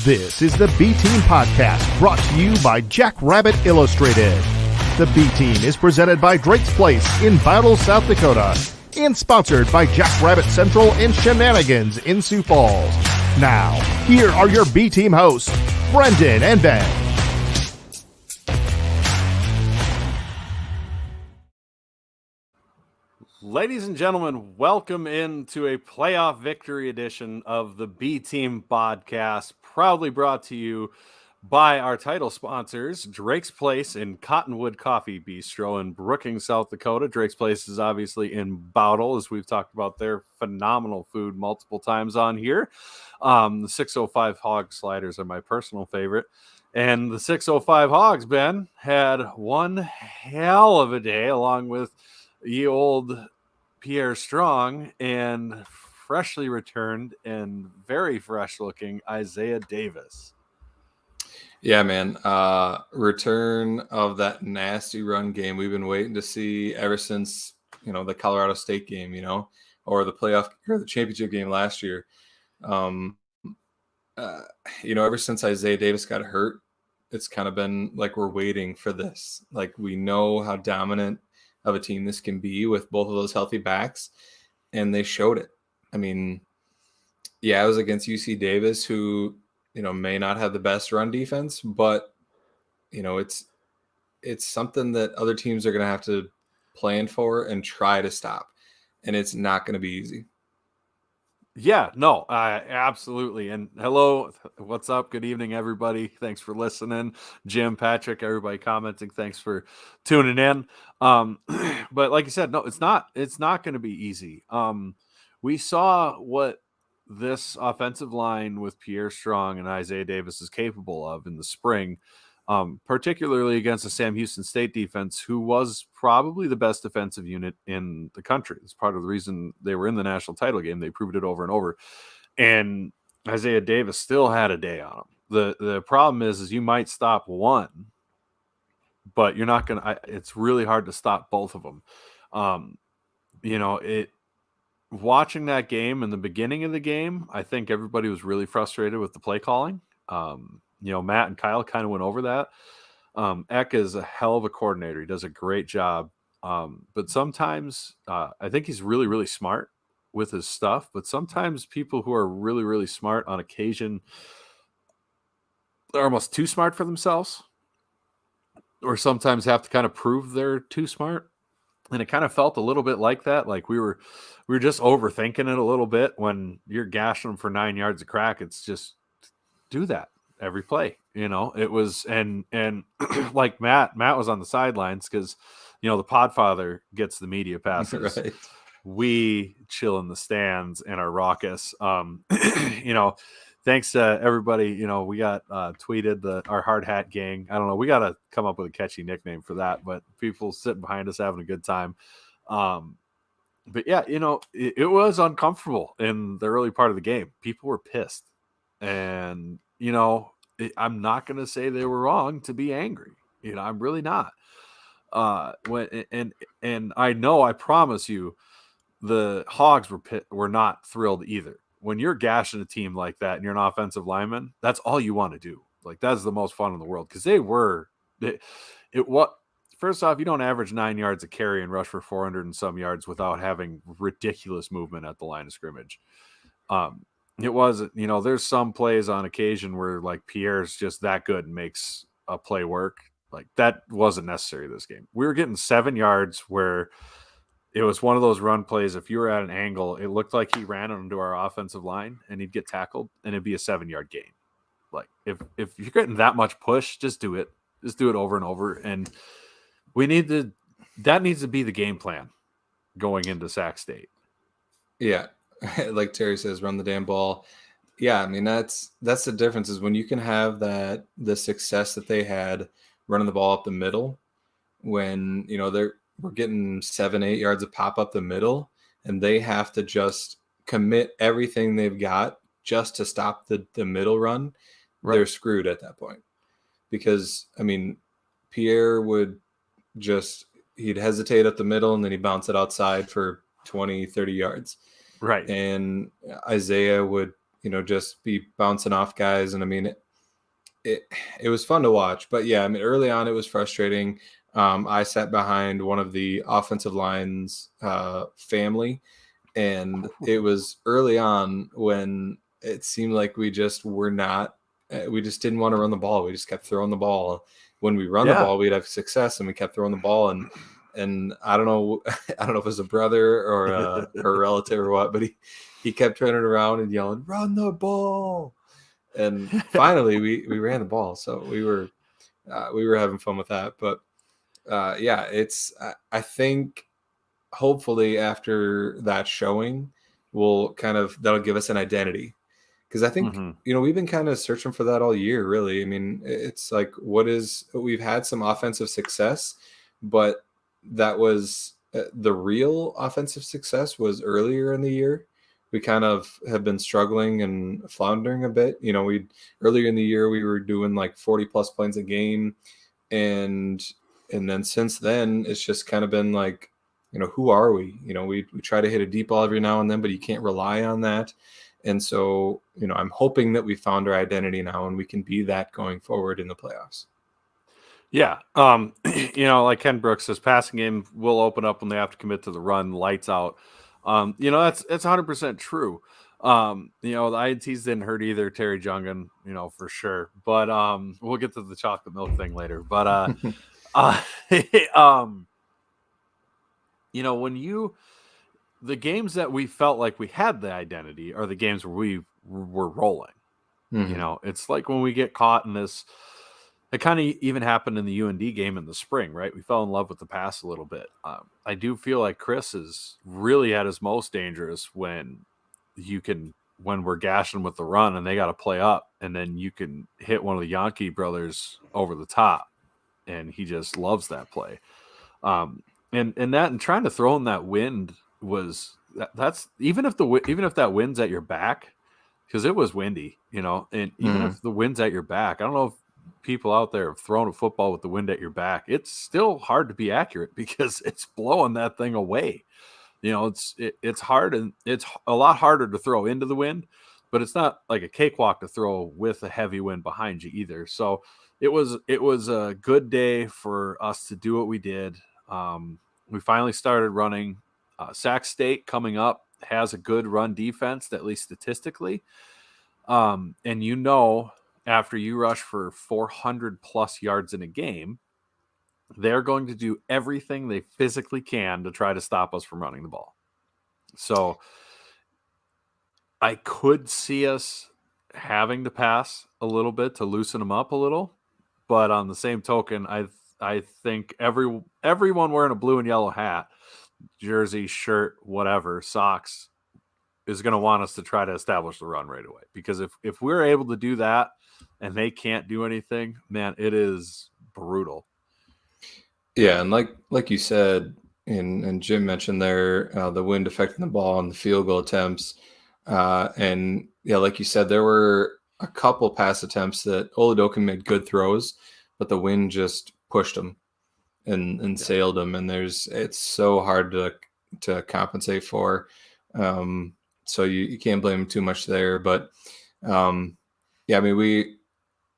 This is the B-Team Podcast, brought to you by Jackrabbit Illustrated. The B-Team is presented by Drake's Place in Battle, South Dakota, and sponsored by Jackrabbit Central and Shenanigans in Sioux Falls. Now, here are your B-Team hosts, Brendan and Ben. Ladies and gentlemen, welcome into a playoff victory edition of the B-Team Podcast, proudly brought to you by our title sponsors, Drake's Place in Cottonwood Coffee Bistro in Brookings, South Dakota. Drake's Place is obviously in Bowdle, as we've talked about their phenomenal food multiple times on here. The 605 Hog Sliders are my personal favorite. And the 605 Hogs, Ben, had one hell of a day, along with the old Pierre Strong and freshly returned and very fresh looking Isaiah Davis. Yeah, man. Return of that nasty run game we've been waiting to see ever since, the Colorado State game, or the playoff or the championship game last year. Ever since Isaiah Davis got hurt, it's kind of been like we're waiting for this. Like, we know how dominant of a team this can be with both of those healthy backs, and they showed it. I mean, yeah, it was against UC Davis, who may not have the best run defense, but it's something that other teams are going to have to plan for and try to stop, and it's not going to be easy. Yeah, no, absolutely. And hello, what's up? Good evening, everybody. Thanks for listening. Jim, Patrick, everybody commenting. Thanks for tuning in. But like you said, no, it's not going to be easy. We saw what this offensive line with Pierre Strong and Isaiah Davis is capable of in the spring, particularly against the Sam Houston State defense, who was probably the best defensive unit in the country. It's part of the reason they were in the national title game. They proved it over and over. And Isaiah Davis still had a day on him. The problem is you might stop one, but you're not going to – it's really hard to stop both of them. Watching that game in the beginning of the game, I think everybody was really frustrated with the play calling. Matt and Kyle kind of went over that. Eck is a hell of a coordinator. He does a great job. But sometimes I think he's really, really smart with his stuff. But sometimes people who are really, really smart on occasion are almost too smart for themselves, or sometimes have to kind of prove they're too smart. And it kind of felt a little bit like that. Like we were just overthinking it a little bit. When you're gashing them for 9 yards of crack, it's just do that every play. It was, and like Matt was on the sidelines because, the Podfather gets the media passes. Right. We chill in the stands and are raucous. Thanks to everybody. We got tweeted our hard hat gang. I don't know. We got to come up with a catchy nickname for that, but people sitting behind us having a good time. But yeah, it was uncomfortable in the early part of the game. People were pissed, and, I'm not going to say they were wrong to be angry. I'm really not. And I promise you, the Hogs were not thrilled either. When you're gashing a team like that and you're an offensive lineman, that's all you want to do. Like, that's the most fun in the world, because first off, you don't average 9 yards a carry and rush for 400 and some yards without having ridiculous movement at the line of scrimmage. It was, there's some plays on occasion where, like, Pierre's just that good and makes a play work. Like, that wasn't necessary this game. We were getting 7 yards where it was one of those run plays. If you were at an angle, it looked like he ran onto our offensive line and he'd get tackled, and it'd be a 7-yard gain. Like, if you're getting that much push, just do it. Just do it over and over. And that needs to be the game plan going into Sac-State. Yeah. Like Terry says, run the damn ball. Yeah, I mean, that's the difference, is when you can have the success that they had running the ball up the middle, when we're getting 7-8 yards of pop up the middle, and they have to just commit everything they've got just to stop the middle run. Right. They're screwed at that point, because Pierre would he'd hesitate up the middle, and then he'd bounce it outside for 20-30 yards. Right. And Isaiah would just be bouncing off guys. And I mean, it was fun to watch. But yeah, I mean, early on it was frustrating. I sat behind one of the offensive line's family, and it was early on when it seemed like we just didn't want to run the ball. We just kept throwing the ball. When we run the ball, we'd have success, and we kept throwing the ball. And I don't know if it was a brother or a relative or what, but he kept turning around and yelling, "Run the ball!" And finally, we ran the ball. So we were having fun with that. But I think hopefully after that showing, that'll give us an identity. Because I think, we've been kind of searching for that all year, really. I mean, it's like, we've had some offensive success, but that was the real offensive success was earlier in the year. We kind of have been struggling and floundering a bit. Earlier in the year, we were doing like 40 plus points a game. And then since then, it's just kind of been like, who are we? We try to hit a deep ball every now and then, but you can't rely on that. And so, I'm hoping that we found our identity now and we can be that going forward in the playoffs. Yeah. Like Ken Brooks says, passing game will open up when they have to commit to the run, lights out. That's 100% true. The INTs didn't hurt either, Terry Jungan, for sure. But we'll get to the chocolate milk thing later. But when the games that we felt like we had the identity are the games where we were rolling. It's like when we get caught in this. It kind of even happened in the UND game in the spring, right? We fell in love with the pass a little bit. I do feel like Chris is really at his most dangerous when we're gashing with the run and they got to play up, and then you can hit one of the Yankee brothers over the top, and he just loves that play. And trying to throw in that wind that's even if that wind's at your back, because it was windy, and even if the wind's at your back, I don't know if people out there have thrown a football with the wind at your back. It's still hard to be accurate because it's blowing that thing away. It's hard, and it's a lot harder to throw into the wind, but it's not like a cakewalk to throw with a heavy wind behind you either. So it was a good day for us to do what we did. We finally started running. Sac-State coming up has a good run defense, at least statistically. And after you rush for 400 plus yards in a game, they're going to do everything they physically can to try to stop us from running the ball. So I could see us having to pass a little bit to loosen them up a little. But on the same token, I think everyone wearing a blue and yellow hat, jersey, shirt, whatever, socks, is going to want us to try to establish the run right away. Because if we're able to do that and they can't do anything, man, it is brutal. Yeah, and like you said, and Jim mentioned there, the wind affecting the ball and the field goal attempts. And yeah, like you said, there were a couple pass attempts that Oladokin made good throws, but the wind just pushed them and sailed them. And it's so hard to compensate for. So you can't blame him too much there. But yeah, I mean,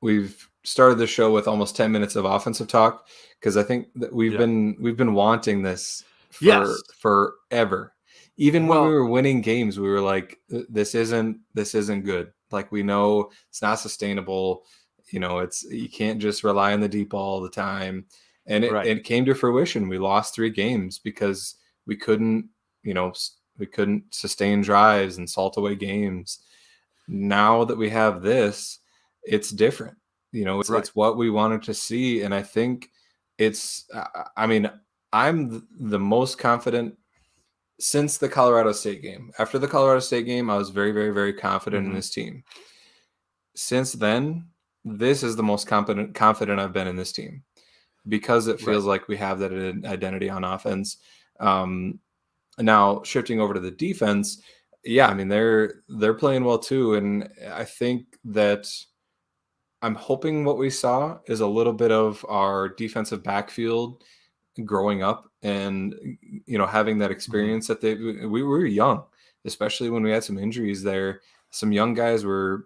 we've started the show with almost 10 minutes of offensive talk, because I think that we've been wanting this forever. Even when we were winning games, we were like, this isn't good. Like, we know it's not sustainable. You can't just rely on the deep ball all the time. And it came to fruition. We lost 3 games because we couldn't sustain drives and salt away games. Now that we have this, it's different. It's what we wanted to see. And I think I'm the most confident since the Colorado State game. After the Colorado State game, I was very, very, very confident in this team. Since then, this is the most confident I've been in this team, because it feels like we have that identity on offense. Now shifting over to the defense, yeah, I mean, they're playing well too. And I think that I'm hoping what we saw is a little bit of our defensive backfield growing up and, having that experience that we were young, especially when we had some injuries there. some young guys were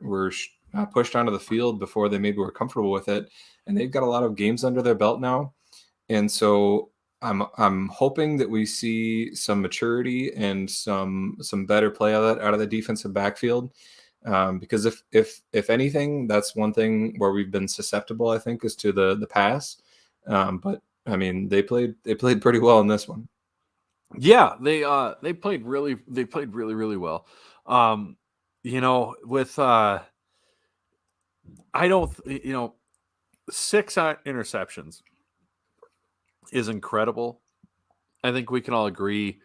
pushed onto the field before they maybe were comfortable with it, and they've got a lot of games under their belt now. And so I'm hoping that we see some maturity and some better play out of the defensive backfield. Because if anything, that's one thing where we've been susceptible, I think, is to the pass. But I mean, they played pretty well in this one. Yeah, they played really really well. With I don't 6 interceptions is incredible. I think we can all agree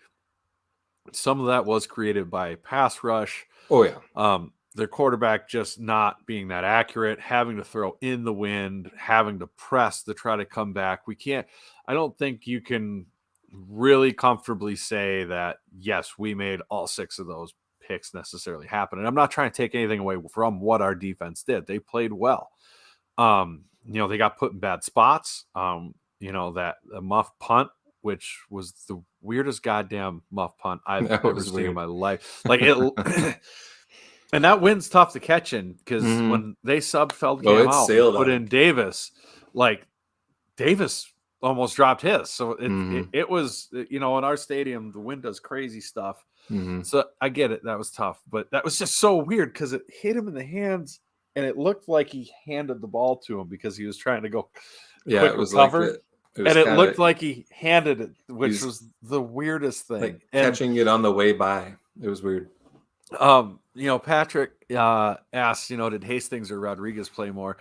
some of that was created by pass rush. Oh yeah. Their quarterback just not being that accurate, having to throw in the wind, having to press to try to come back. I don't think you can really comfortably say that, yes, we made all 6 of those picks necessarily happen. And I'm not trying to take anything away from what our defense did. They played well. They got put in bad spots. That muff punt, which was the weirdest goddamn muff punt I've ever seen in my life. Like it. And that wind's tough to catch in because when they subbed Feldkamp out, put in Davis, like Davis almost dropped his. So it was, in our stadium, the wind does crazy stuff. So I get it. That was tough. But that was just so weird because it hit him in the hands and it looked like he handed the ball to him because he was trying to go quick recover. It looked like he handed it, which was the weirdest thing. Like catching it on the way by. It was weird. Patrick asked, did Hastings or Rodriguez play more?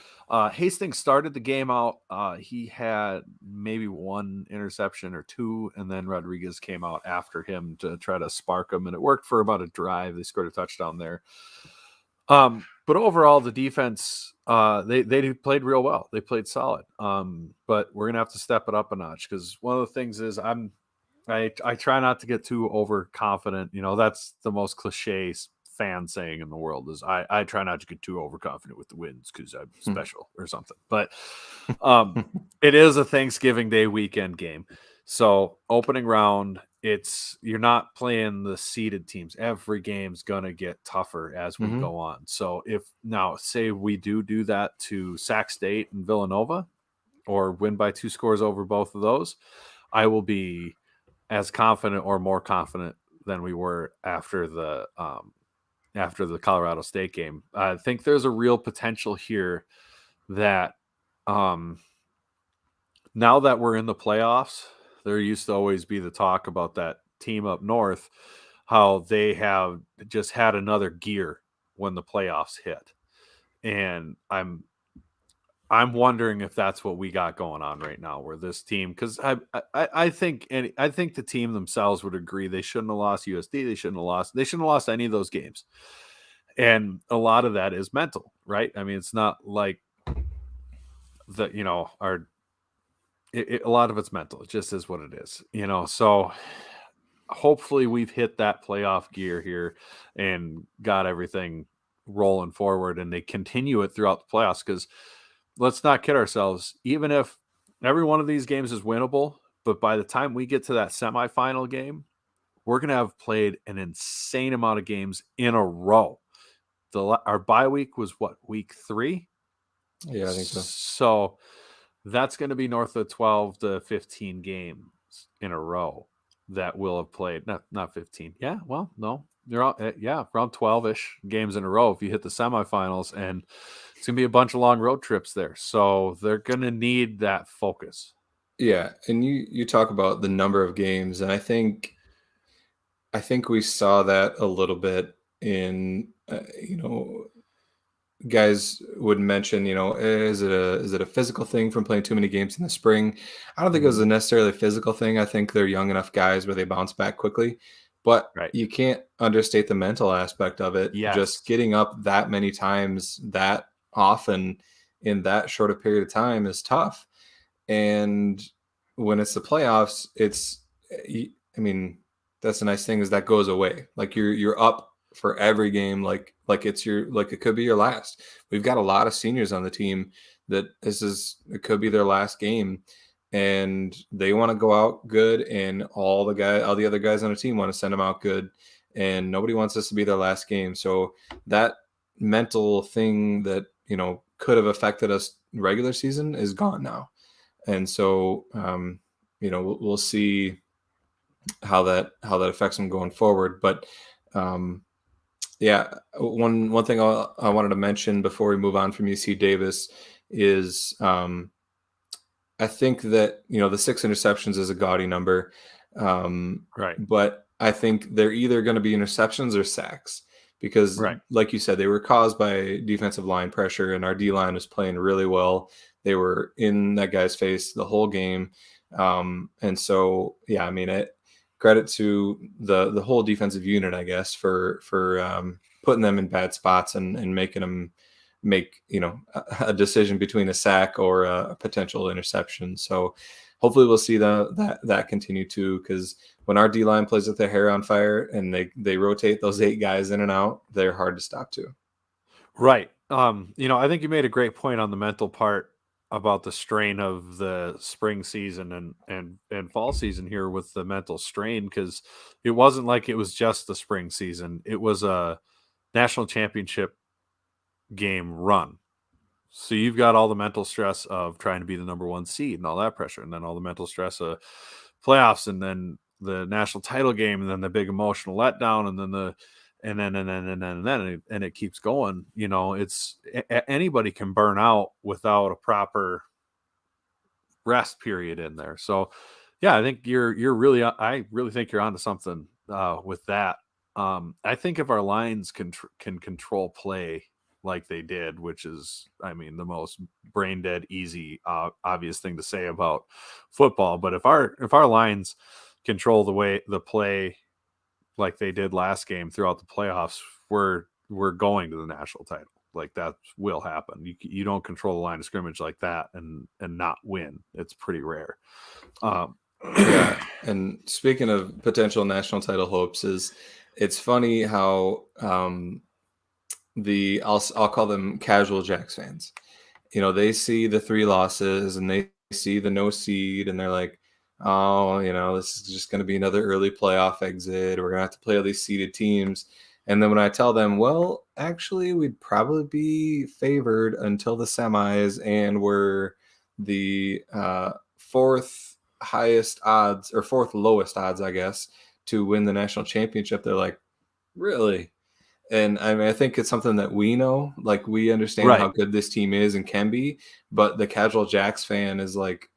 Hastings started the game out. He had maybe 1 interception or 2, and then Rodriguez came out after him to try to spark him, and it worked for about a drive. They scored a touchdown there. But overall, the defense, they played real well. They played solid. But we're gonna have to step it up a notch because one of the things is I try not to get too overconfident. That's the most cliche fan saying in the world is I try not to get too overconfident with the wins because I'm special or something. But it is a Thanksgiving Day weekend game. So opening round, you're not playing the seeded teams. Every game's going to get tougher as we go on. So if now say we do that to Sac-State and Villanova or win by 2 scores over both of those, I will be as confident or more confident than we were after the Colorado State game. I think there's a real potential here that now that we're in the playoffs, there used to always be the talk about that team up north, how they have just had another gear when the playoffs hit. And I'm wondering if that's what we got going on right now, where this team, because I think the team themselves would agree they shouldn't have lost USD, they shouldn't have lost any of those games, and a lot of that is mental, right? I mean, it's not like that, a lot of it's mental. It just is what it is, So hopefully we've hit that playoff gear here and got everything rolling forward, and they continue it throughout the playoffs because. Let's not kid ourselves. Even if every one of these games is winnable, but by the time we get to that semifinal game, we're going to have played an insane amount of games in a row. Our bye week was what, week 3? Yeah, I think so. So that's going to be north of 12 to 15 games in a row that we'll have played. Not 15. Yeah, well, no. They're all, around 12-ish games in a row if you hit the semifinals, and it's going to be a bunch of long road trips there. So they're going to need that focus. Yeah, and you talk about the number of games, and I think we saw that a little bit in guys would mention, is it a physical thing from playing too many games in the spring? I don't think it was a necessarily physical thing. I think they're young enough guys where they bounce back quickly. But you can't understate the mental aspect of it. Yes. Just getting up that many times that often in that short a period of time is tough. And when it's the playoffs, that's the nice thing is that goes away. Like you're up for every game, like it could be your last. We've got a lot of seniors on the team that it could be their last game. And they want to go out good, and all the other guys on the team want to send them out good. and nobody wants this to be their last game. So that mental thing that, could have affected us regular season is gone now. And so, we'll see how that affects them going forward. But yeah, one thing I wanted to mention before we move on from UC Davis is I think that the 6 interceptions is a gaudy number, Right. But I think they're either going to be interceptions or sacks because, like you said, they were caused by defensive line pressure, and our D line was playing really well. They were in that guy's face the whole game, and so yeah, I mean, credit to the whole defensive unit, I guess, for putting them in bad spots and making them make a decision between a sack or a potential interception. So hopefully we'll see that continue too, because when our D line plays with their hair on fire and they rotate those 8 guys in and out, they're hard to stop too. Right. I think you made a great point on the mental part about the strain of the spring season and fall season here with the mental strain, because it wasn't like it was just the spring season. It was a national championship game run. So you've got all the mental stress of trying to be the number 1 seed and all that pressure, and then all the mental stress of playoffs, and then the national title game, and then the big emotional letdown, and it keeps going. It's anybody can burn out without a proper rest period in there. So yeah, I think I really think you're onto something with that. I think if our lines can control play like they did, which is, I mean, the most brain dead, easy, obvious thing to say about football. But if our lines control the play like they did last game throughout the playoffs, we're going to the national title. Like, that will happen. You don't control the line of scrimmage like that and not win. It's pretty rare. Yeah. And speaking of potential national title hopes, it's funny how I'll call them casual Jacks fans. They see the 3 losses and they see the no seed, and they're like, oh, this is just going to be another early playoff exit. We're going to have to play all these seeded teams. And then when I tell them, well, actually, we'd probably be favored until the semis, and we're the 4th highest odds, or 4th lowest odds, I guess, to win the national championship, they're like, really? And I mean, I think it's something that we know, like, we understand how good this team is and can be, but the casual Jacks fan is like,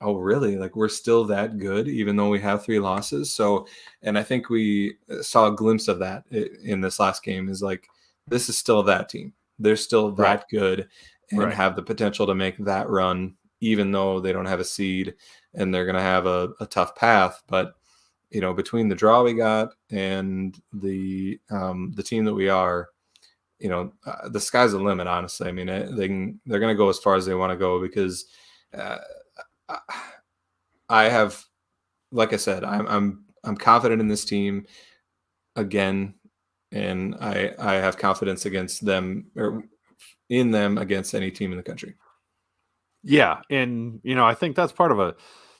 oh, really? Like, we're still that good, even though we have 3 losses. So, and I think we saw a glimpse of that in this last game, is like, this is still that team. They're still that good and have the potential to make that run, even though they don't have a seed and they're going to have a tough path. But, between the draw we got and the team that we are, the sky's the limit, honestly. I mean, they're going to go as far as they want to go, because I have, like I said, I'm confident in this team again, and I have confidence against them, or in them, against any team in the country. Yeah, and I think that's part of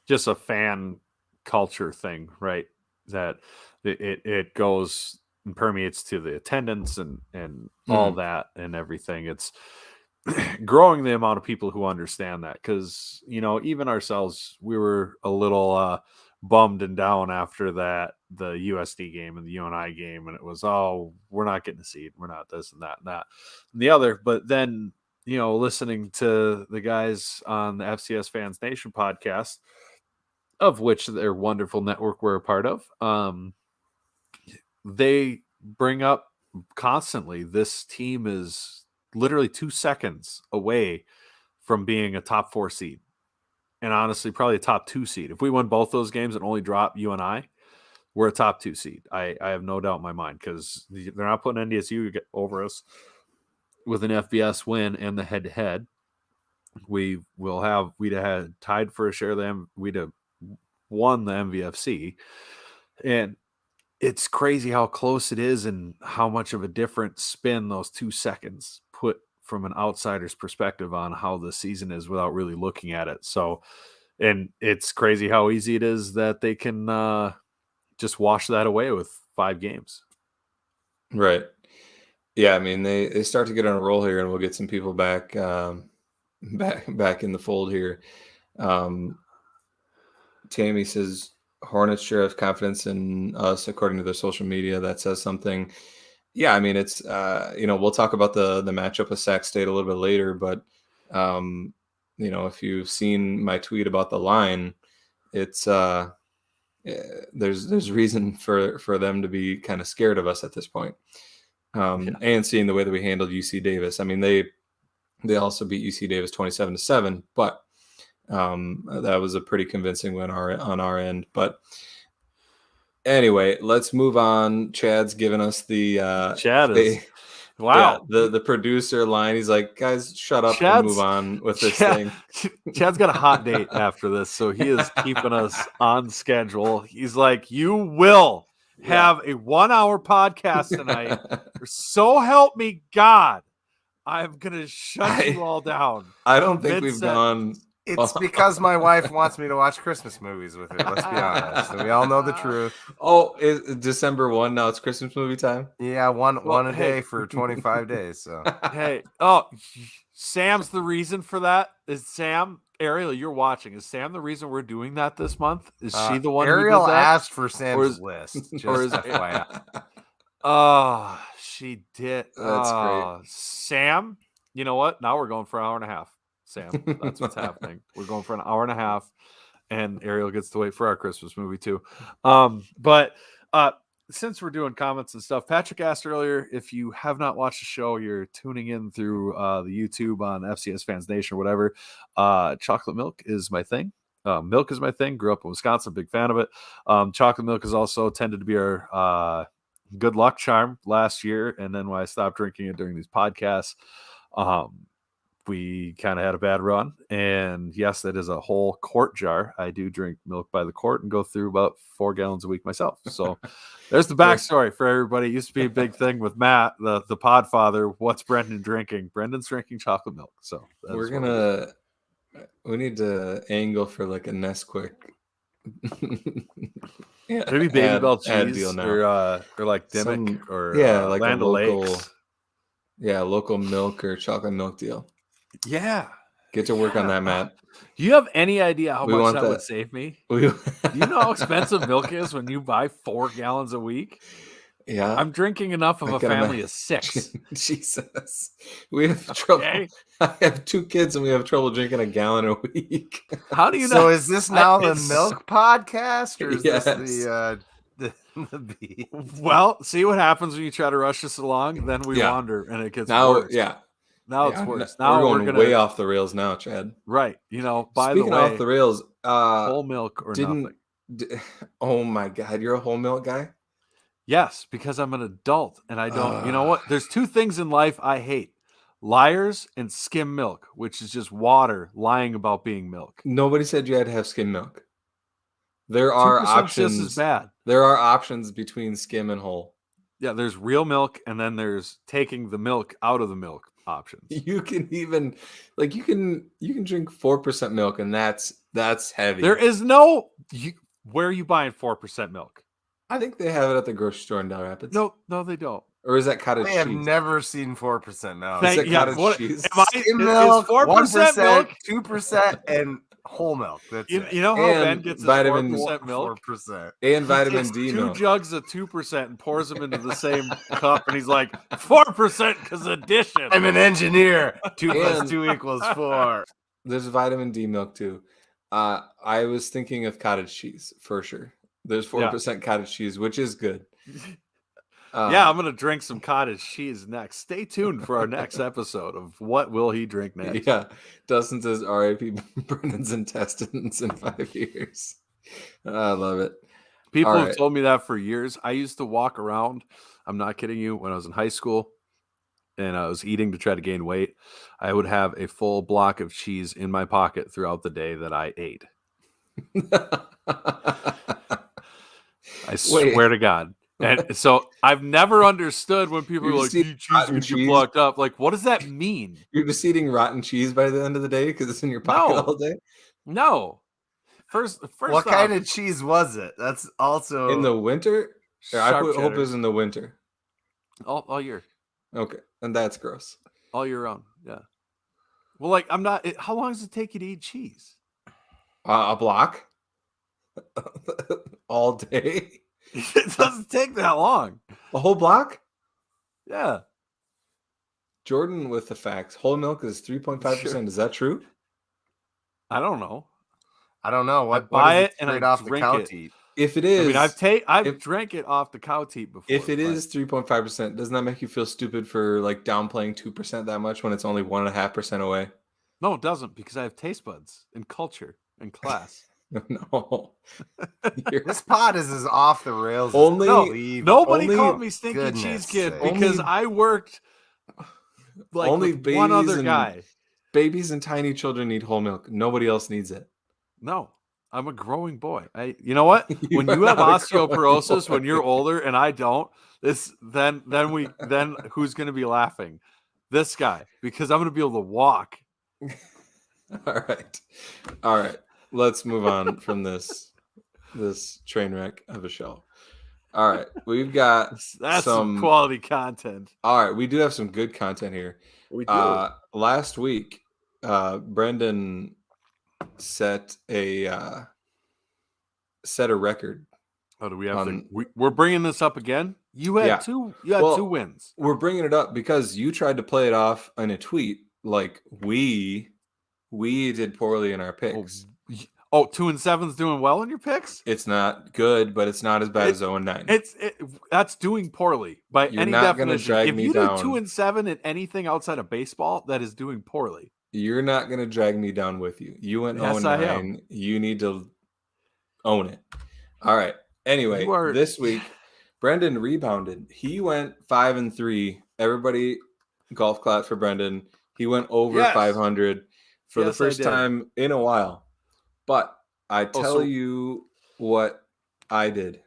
just a fan culture thing, right? That it goes and permeates to the attendance and all that and everything. It's growing the amount of people who understand that, because even ourselves, we were a little bummed and down after the USD game and the UNI game, and it was, oh, we're not getting a seed, we're not this and that and that and the other. But then listening to the guys on the FCS Fans Nation podcast, of which their wonderful network we're a part of, they bring up constantly, this team is literally 2 seconds away from being a top 4 seed. And honestly, probably a top 2 seed. If we win both those games and only drop UNI, we're a top 2 seed. I have no doubt in my mind, because they're not putting NDSU over us with an FBS win and the head-to-head. We'd have tied for a share of them. We'd have won the MVFC. And it's crazy how close it is and how much of a different spin those 2 seconds put from an outsider's perspective on how the season is without really looking at it. So, and it's crazy how easy it is that they can just wash that away with 5 games. Right. Yeah, I mean they start to get on a roll here, and we'll get some people back back in the fold here. Tammy says Hornets sure have confidence in us according to their social media. That says something. Yeah, I mean it's we'll talk about the matchup with Sac-State a little bit later, but if you've seen my tweet about the line, it's there's reason for them to be kind of scared of us at this point. And seeing the way that we handled UC Davis. I mean, they also beat UC Davis 27-7, but that was a pretty convincing win on our end. But anyway, let's move on. Chad's given us the Chad is wow. Yeah, the producer line. He's like, guys, shut up and move on with this thing. Chad's got a hot date after this, so he is keeping us on schedule. He's like, you will have a 1-hour podcast tonight. So help me God. I'm gonna shut you all down. I don't think we've gone. It's because my wife wants me to watch Christmas movies with her. Let's be honest. And we all know the truth. Oh, it's December 1 now. It's Christmas movie time. Yeah, one a day for 25 days. So hey, Sam's the reason for that. Is Sam Ariel? You're watching. Is Sam the reason we're doing that this month? Is she the one? Ariel who did that? asked for Sam's list. Just FYI. Oh, she did. That's great. Sam, you know what? Now we're going for an hour and a half. Sam, that's what's happening. We're going for an hour and a half, and Ariel gets to wait for our Christmas movie too. But since we're doing comments and stuff, Patrick asked earlier, if you have not watched the show, you're tuning in through the YouTube on FCS Fans Nation or whatever. Chocolate milk is my thing. Milk is my thing. Grew up in Wisconsin, big fan of it. Chocolate milk has also tended to be our good luck charm last year, and then when I stopped drinking it during these podcasts, we kind of had a bad run. And yes, that is a whole quart jar. I do drink milk by the quart and go through about 4 gallons a week myself. So there's the backstory for everybody. It used to be a big thing with Matt, the podfather. What's Brendan drinking? Brendan's drinking chocolate milk. So we need to angle for like a Nesquik. Yeah, maybe Baby Bell cheese or like Dimmick or like Land a local Lakes. Yeah, local milk or chocolate milk deal. Yeah. Get to work on that, Matt. Do you have any idea how much that would save me? Do you know how expensive milk is when you buy 4 gallons a week? Yeah. I'm drinking enough of a family of 6. Jesus. We have trouble. Okay. I have 2 kids and we have trouble drinking a gallon a week. How do you know? So is this now the milk podcast, or is this the Well, see what happens when you try to rush us along, then we wander and it gets worse. Now it's worse. Now we're going way off the rails now, Chad. Right. By Speaking the way, off the rails, whole milk or nothing. Oh my God, you're a whole milk guy? Yes, because I'm an adult and I don't. You know what? There's 2 things in life I hate: liars and skim milk, which is just water lying about being milk. Nobody said you had to have skim milk. There are options. Just as bad. There are options between skim and whole. Yeah, there's real milk, and then there's taking the milk out of the milk options. You can even you can drink 4% milk, and that's heavy. There is no where are you buying 4% milk? I think they have it at the grocery store in Del Rapids. No, they don't. Or is that cottage cheese? I have never seen 4% milk. Is that cottage cheese? Skim milk, 4% milk, 2%, and whole milk. That's it. You know how Ben gets his 4% milk? 4%. And vitamin D milk. 2 jugs of 2% and pours them into the same cup, and he's like, 4% because addition. I'm an engineer. 2 plus 2 equals 4. There's vitamin D milk too. I was thinking of cottage cheese for sure. There's 4% cottage cheese, which is good. I'm going to drink some cottage cheese next. Stay tuned for our next episode of What Will He Drink Next? Yeah. Dustin says R.I.P. Brennan's intestines in 5 years. I love it. People have told me that for years. I used to walk around, I'm not kidding you, when I was in high school and I was eating to try to gain weight, I would have a full block of cheese in my pocket throughout the day that I ate. I swear to God. And so I've never understood when people are like, "You cheese get you blocked up." Like, what does that mean? You're just eating rotten cheese by the end of the day because it's in your pocket all day? No. First what kind of cheese was it? That's also in the winter. Yeah, I Sharp hope cheddar. is in the winter. All year. Okay, and that's gross. All year round. Yeah. Well, like I'm not. How long does it take you to eat cheese? A block all day. It doesn't take that long. A whole block. Yeah. Jordan with the facts. Whole milk is 3.5%. Is that true? I don't know. I don't know what buy is it and straight I off the drink cow it. teat. If it is, I mean, if- drank it off the cow teat before. if it is 3.5%, doesn't that make you feel stupid for like downplaying 2% that much when it's only 1.5% away? No, it doesn't, because I have taste buds and culture and class. No. This pod is as off the rails. Only- as believe. Nobody Only- called me Stinky goodness Cheese Kid sake. because Only- I worked like only with one babies other and- guy. Babies and tiny children need whole milk. Nobody else needs it. No, I'm a growing boy. You know what? You When are you have not a growing osteoporosis boy. when you're older and I don't, then who's going to be laughing? This guy, because I'm going to be able to walk. All right. Let's move on from this train wreck of a show. All right, we've got That's some quality content. All right, we do have some good content here. We do. Last week, Brendan set a record. Oh, do we have we're bringing this up again? You had two wins. We're bringing it up because you tried to play it off in a tweet like we did poorly in our picks. Oh, 2-7's doing well in your picks? It's not good, but it's not as bad as 0-9. That's doing poorly by You're any not gonna definition. drag If me you down. do 2-7 in anything outside of baseball, that is doing poorly. You're not going to drag me down with you. You went Yes, 0-9. I am. You need to own it. All right. Anyway, this week, Brendan rebounded. He went 5-3. Everybody golf clap for Brendan. He went over 500 for the first time in a while. But I tell you what I did.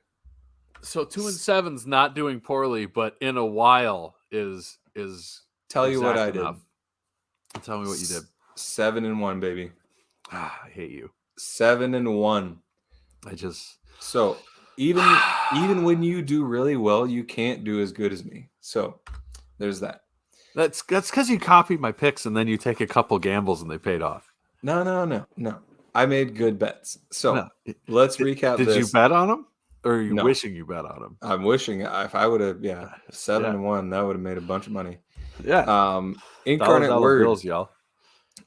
So 2-7's not doing poorly, but in a while is tell you what I did. Enough. Tell me what you did. 7-1, baby. I hate you. 7-1. So even when you do really well, you can't do as good as me. So there's that. That's because you copied my picks and then you take a couple gambles and they paid off. No. I made good bets. So let's recap this. Did you bet on them? Or are you wishing you bet on them? I'm wishing. If I would have, 7-1, that would have made a bunch of money. Yeah. Incarnate Word. Bills, y'all.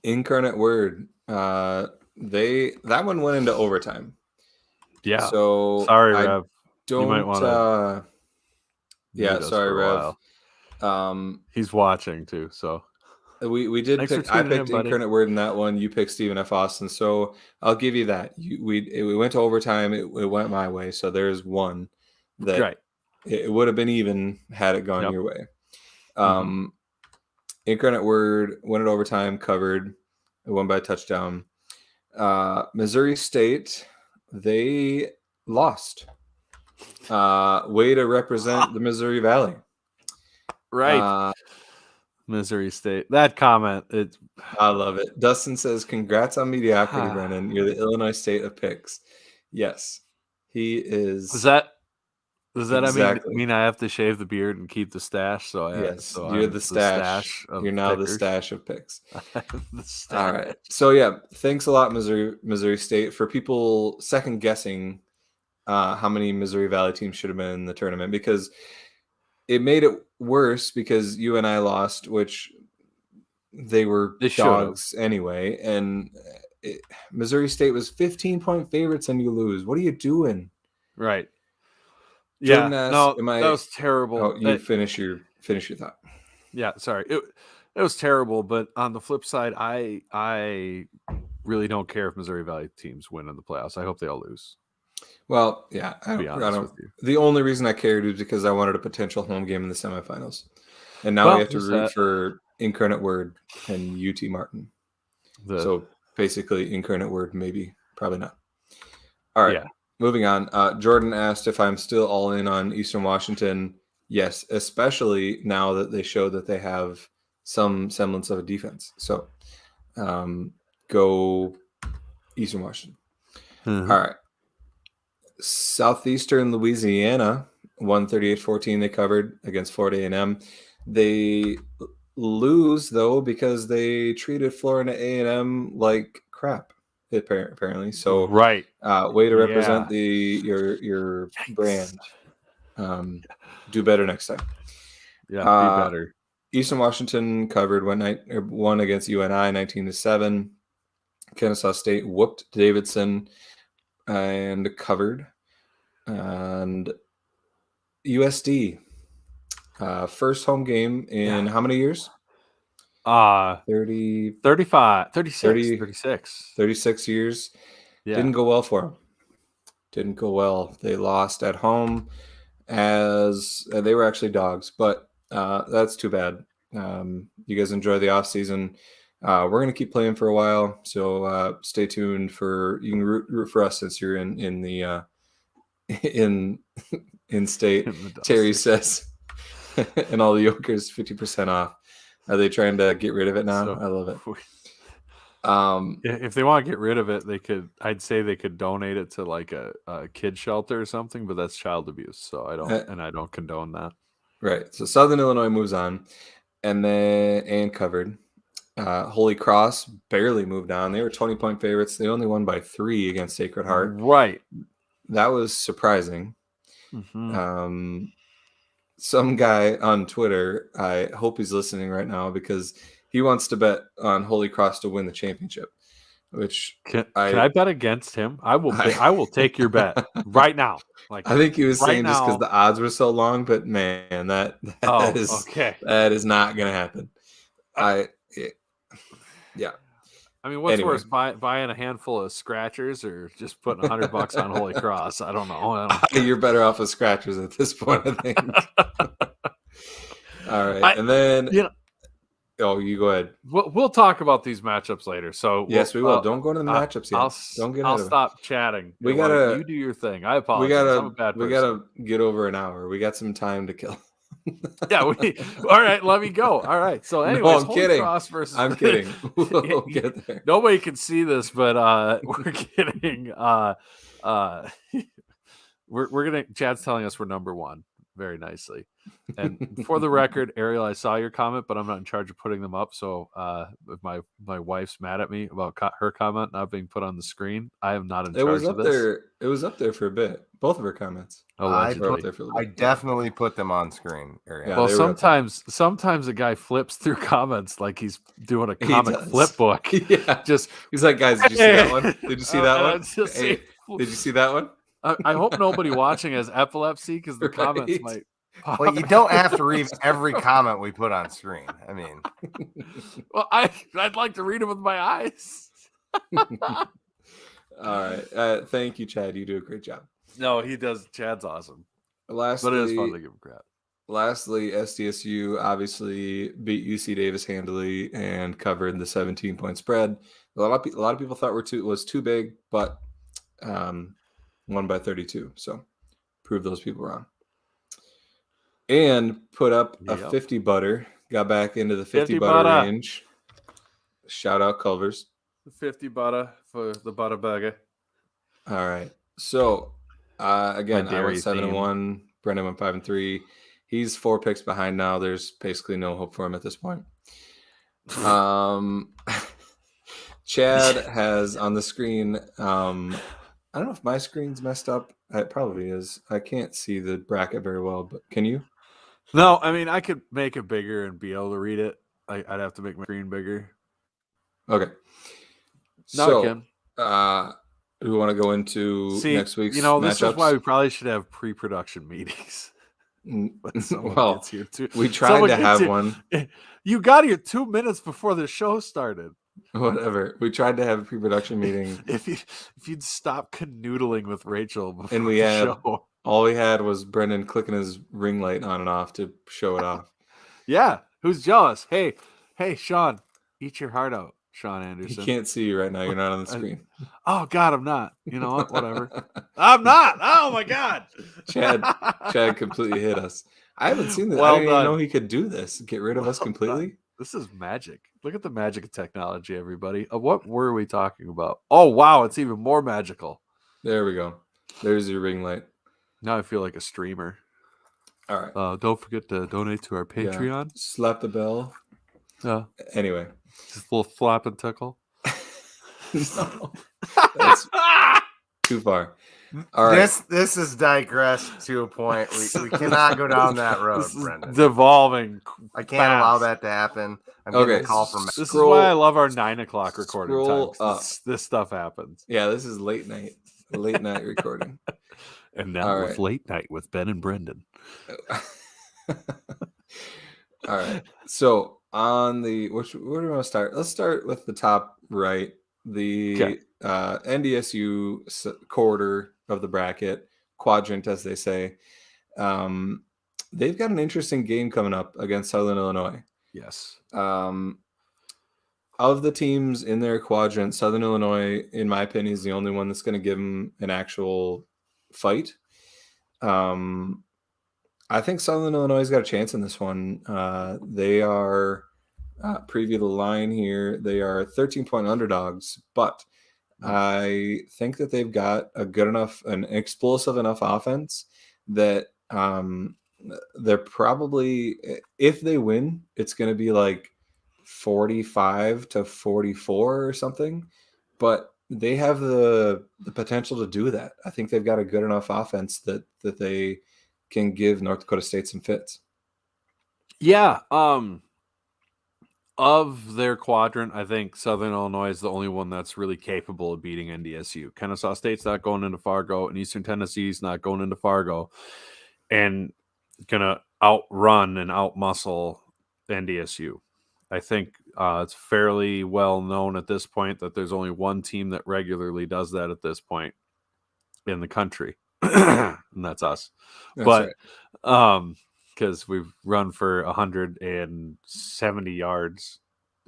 Incarnate Word. That one went into overtime. Yeah. So sorry, Rev. Don't. You might want to. Sorry, Rev. He's watching too. So we did pick. I picked Incarnate Word in that one. You picked Stephen F. Austin. So I'll give you that. We went to overtime. It went my way. So there's one that it would have been even had it gone your way. Incarnate Word went at overtime, covered. It won by a touchdown. Missouri State, they lost. Way to represent the Missouri Valley. Right. Missouri State. That comment, I love it. Dustin says, congrats on mediocrity, Brennan. You're the Illinois State of picks. Yes. He is. Does that mean I have to shave the beard and keep the stash? You're the stash. You're now pickers. The stash of picks. The stash. All right. So thanks a lot, Missouri State, for people second guessing how many Missouri Valley teams should have been in the tournament, because it made it worse because you and I lost, which they were dogs anyway. And Missouri State was 15-point favorites and you lose. What are you doing? Right. Jordan that was terrible. Oh, you finish your thought. Yeah, sorry. It was terrible, but on the flip side, I really don't care if Missouri Valley teams win in the playoffs. I hope they all lose. Well, yeah, I don't. The only reason I cared was because I wanted a potential home game in the semifinals, and now we have to root for Incarnate Word and UT Martin. So basically, Incarnate Word, maybe, probably not. All right. Yeah. Moving on, Jordan asked if I'm still all in on Eastern Washington. Yes, especially now that they show that they have some semblance of a defense. So go Eastern Washington. Mm-hmm. All right. Southeastern Louisiana 138-14 they covered against Florida A&M. They lose though because they treated Florida A&M like crap apparently. So Right. way to represent your brand. Do better next time. Yeah, be better. Eastern Washington covered won against UNI 19-7. Kennesaw State whooped Davidson and covered. And USD first home game in how many years? 30, 35, 36, 36. 36 years. Yeah. Didn't go well for them. Didn't go well. They lost at home as they were actually dogs, but that's too bad. You guys enjoy the off season. We're going to keep playing for a while, so stay tuned you can root for us since you're in the in state. Terry says, and all the yokers 50% off. Are they trying to get rid of it now? I love it. If they want to get rid of it, I'd say they could donate it to like a kid shelter or something, but that's child abuse. So I don't condone that. Right. So Southern Illinois moves on and covered. Holy Cross barely moved on. They were 20-point favorites. They only won by 3 against Sacred Heart. Right. That was surprising. Mm-hmm. Some guy on Twitter, I hope he's listening right now because he wants to bet on Holy Cross to win the championship. Which can I bet against him? I will take your bet right now. Like I think he was saying just because the odds were so long, but man, that is not going to happen. Yeah. I mean, what's worse, buying a handful of scratchers or just putting $100 on Holy Cross? I don't know. You're better off with scratchers at this point, I think. All right, and then you go ahead. We'll talk about these matchups later. So yes, we will. Don't go to the matchups yet. Don't get. I'll stop chatting. You do your thing. I apologize. I'm a bad person. We gotta get over an hour. We got some time to kill. Yeah. All right. Let me go. All right. So, anyways, no, I'm Holy kidding. Cross versus. I'm kidding. We'll get there. Nobody can see this, but we're kidding. We're gonna. Chad's telling us we're number one. Very nicely. And for the record, Ariel, I saw your comment, but I'm not in charge of putting them up. So if my wife's mad at me about her comment not being put on the screen, I am not in charge of this. It was up there for a bit. Both of her comments. I definitely put them on screen, Ariel. Yeah, well, sometimes a guy flips through comments like he's doing a comic flip book. Yeah. He's like, guys, did you see that one? Did you see that one? Did you see that one? I hope nobody watching has epilepsy because the comments might pop. Well, you don't have to read every comment we put on screen. I mean, well, I'd like to read it with my eyes. All right. Thank you, Chad. You do a great job. No, he does. Chad's awesome. Lastly, but it is fun to give him crap. Lastly, SDSU obviously beat UC Davis handily and covered the 17-point spread. A lot of people thought it was too big, but won by 32. So prove those people wrong. And put up a 50 butter. Got back into the 50 butter range. Shout out Culvers. 50 butter for the butter burger. All right. So again, I went 7-1. Brendan went 5-3. He's 4 picks behind now. There's basically no hope for him at this point. Chad has on the screen. I don't know if my screen's messed up. It probably is. I can't see the bracket very well, but can you? No, I mean, I could make it bigger and be able to read it. I'd have to make my screen bigger. Okay. No, I can. Do we want to go into next week's matchups? This is why we probably should have pre-production meetings. Well, gets here too. We tried to have one. You got here 2 minutes before the show started. Whatever. We tried to have a pre-production meeting. If you'd stop canoodling with Rachel before and show. All we had was Brendan clicking his ring light on and off to show it off. Yeah. Who's jealous? Hey, Sean, eat your heart out, Sean Anderson. He can't see you right now. You're not on the screen. Oh, God, I'm not. You know what? Whatever. I'm not. Oh, my God. Chad completely hit us. I haven't seen this. Well I didn't even know he could do this. Get rid of us completely. This is magic. Look at the magic of technology, everybody. What were we talking about? Oh, wow. It's even more magical. There we go. There's your ring light. Now I feel like a streamer. All right. Don't forget to donate to our Patreon. Yeah. Slap the bell. Anyway. Just a little flap and tickle. No. That's too far. All right. This is digressed to a point. We cannot go down that road, This is Brendan. devolving. I can't allow that to happen. I'm getting a call from This is why I love our 9 o'clock recording time. This stuff happens. Yeah, this is late night recording. And now with Late Night with Ben and Brendan. All right. So on where do we want to start? Let's start with the top right. The NDSU quarter of the bracket, quadrant, as they say. They've got an interesting game coming up against Southern Illinois. Yes. Of the teams in their quadrant, Southern Illinois, in my opinion, is the only one that's going to give them an actual fight. I think Southern Illinois has got a chance in this one. They are, preview the line here, they are 13-point underdogs, but I think that they've got an explosive enough offense that they're probably, if they win, it's going to be like 45-44 or something, but they have the potential to do that. I think they've got a good enough offense that they can give North Dakota State some fits. Yeah. Of their quadrant, I think Southern Illinois is the only one that's really capable of beating NDSU. Kennesaw State's not going into Fargo, and Eastern Tennessee's not going into Fargo, and gonna outrun and outmuscle NDSU. I think it's fairly well known at this point that there's only one team that regularly does that at this point in the country, and that's us. That's right. Because we've run for 170 yards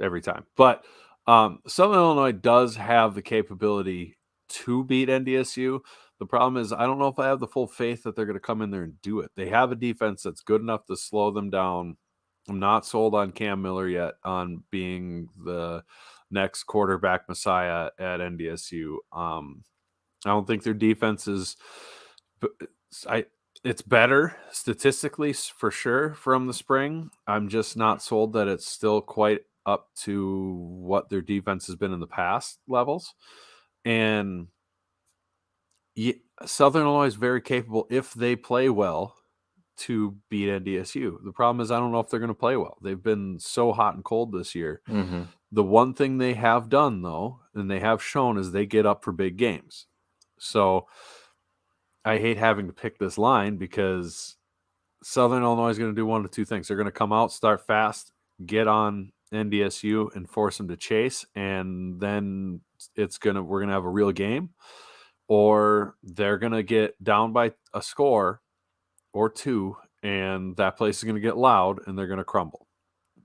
every time. But Southern Illinois does have the capability to beat NDSU. The problem is I don't know if I have the full faith that they're going to come in there and do it. They have a defense that's good enough to slow them down. I'm not sold on Cam Miller yet on being the next quarterback messiah at NDSU. I don't think their defense is it's better statistically for sure from the spring. I'm just not sold that it's still quite up to what their defense has been in the past levels. And Southern Illinois is very capable, if they play well, to beat NDSU. The problem is I don't know if they're going to play well. They've been so hot and cold this year. Mm-hmm. The one thing they have done, though, and they have shown, is they get up for big games. So I hate having to pick this line because Southern Illinois is going to do one of two things. They're going to come out, start fast, get on NDSU, and force them to chase, and then we're going to have a real game. Or they're going to get down by a score or two, and that place is going to get loud, and they're going to crumble.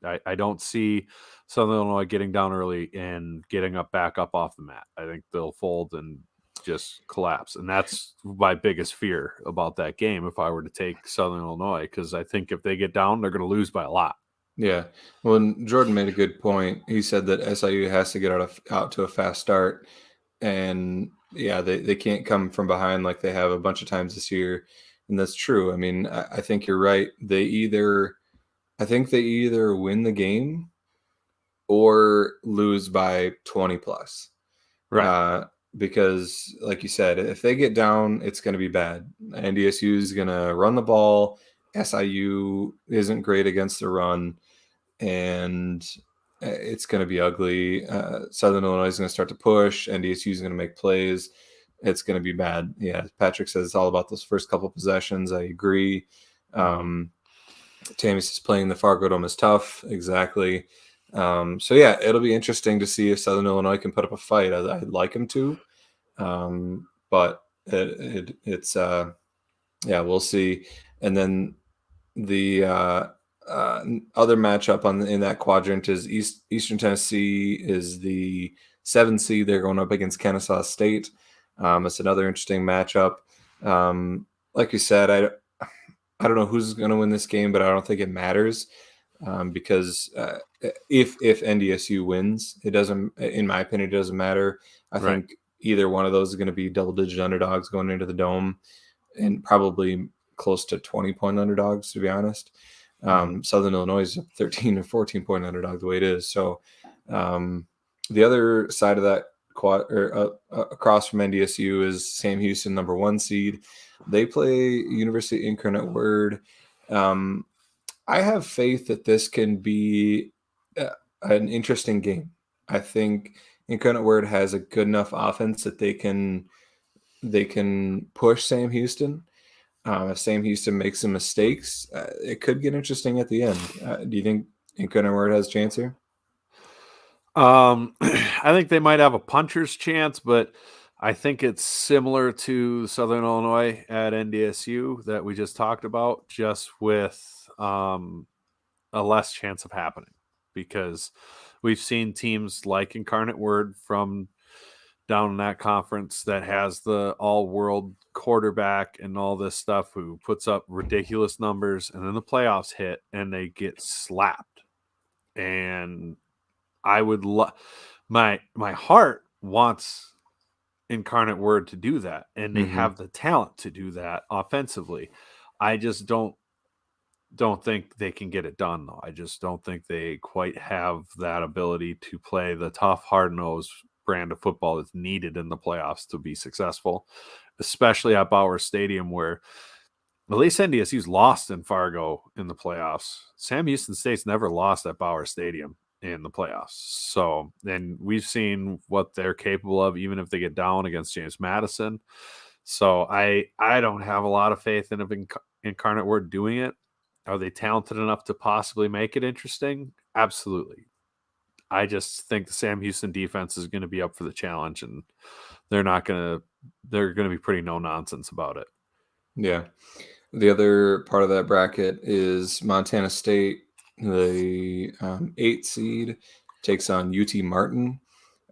I don't see Southern Illinois getting down early and getting back up off the mat. I think they'll fold and just collapse, and that's my biggest fear about that game if I were to take Southern Illinois, because I think if they get down, they're going to lose by a lot. Yeah. Well, Jordan made a good point. He said that SIU has to get out to a fast start, and they can't come from behind like they have a bunch of times this year, and that's true. I mean, I think you're right. I think they either win the game or lose by 20 plus. Right. Because, like you said, if they get down, it's going to be bad. NDSU is going to run the ball. SIU isn't great against the run, and it's going to be ugly. Southern Illinois is going to start to push. NDSU is going to make plays. It's going to be bad. Yeah, Patrick says it's all about those first couple possessions. I agree. Tammy says playing the Fargo Dome is tough. Exactly. So yeah, it'll be interesting to see if Southern Illinois can put up a fight. I'd like them to, but it's we'll see. And then the other matchup in that quadrant is Eastern Tennessee is the 7 seed. They're going up against Kennesaw State. It's another interesting matchup. Like you said, I don't know who's going to win this game, but I don't think it matters. Because if NDSU wins, it doesn't. In my opinion, it doesn't matter. I think either one of those is going to be double-digit underdogs going into the Dome, and probably close to 20-point underdogs, to be honest. Southern Illinois is 13 or 14-point underdog the way it is. So the other side of that across from NDSU is Sam Houston, number 1 seed. They play University Incarnate Word. I have faith that this can be an interesting game. I think Incarnate Word has a good enough offense that they can push Sam Houston. If Sam Houston makes some mistakes, it could get interesting at the end. Do you think Incarnate Word has a chance here? I think they might have a puncher's chance, but I think it's similar to Southern Illinois at NDSU that we just talked about, just with a less chance of happening, because we've seen teams like Incarnate Word from down in that conference that has the all-world quarterback and all this stuff, who puts up ridiculous numbers, and then the playoffs hit and they get slapped. And I would my heart wants Incarnate Word to do that, and they have the talent to do that offensively. I just don't think they can get it done, though. I just don't think they quite have that ability to play the tough, hard-nosed brand of football that's needed in the playoffs to be successful, especially at Bowers Stadium, where at least NDSU's lost in Fargo in the playoffs. Sam Houston State's never lost at Bowers Stadium in the playoffs. So, and we've seen what they're capable of, even if they get down against James Madison. So I don't have a lot of faith in Incarnate Word doing it. Are they talented enough to possibly make it interesting? Absolutely. I just think the Sam Houston defense is going to be up for the challenge, and they're going to be pretty no nonsense about it. Yeah. The other part of that bracket is Montana State, the 8th seed, takes on UT Martin,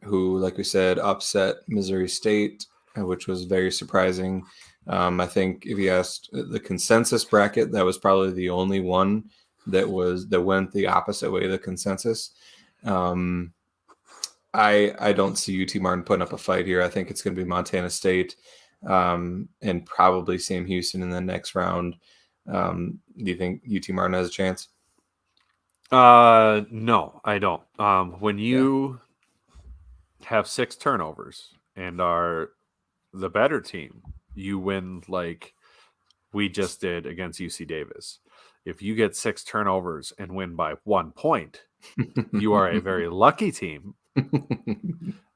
who, like we said, upset Missouri State, which was very surprising. I think if you asked the consensus bracket, that was probably the only one that went the opposite way of the consensus. I don't see UT Martin putting up a fight here. I think it's going to be Montana State and probably Sam Houston in the next round. Do you think UT Martin has a chance? No, I don't. When you have 6 turnovers and are the better team, you win like we just did against UC Davis. If you get 6 turnovers and win by 1 point, you are a very lucky team.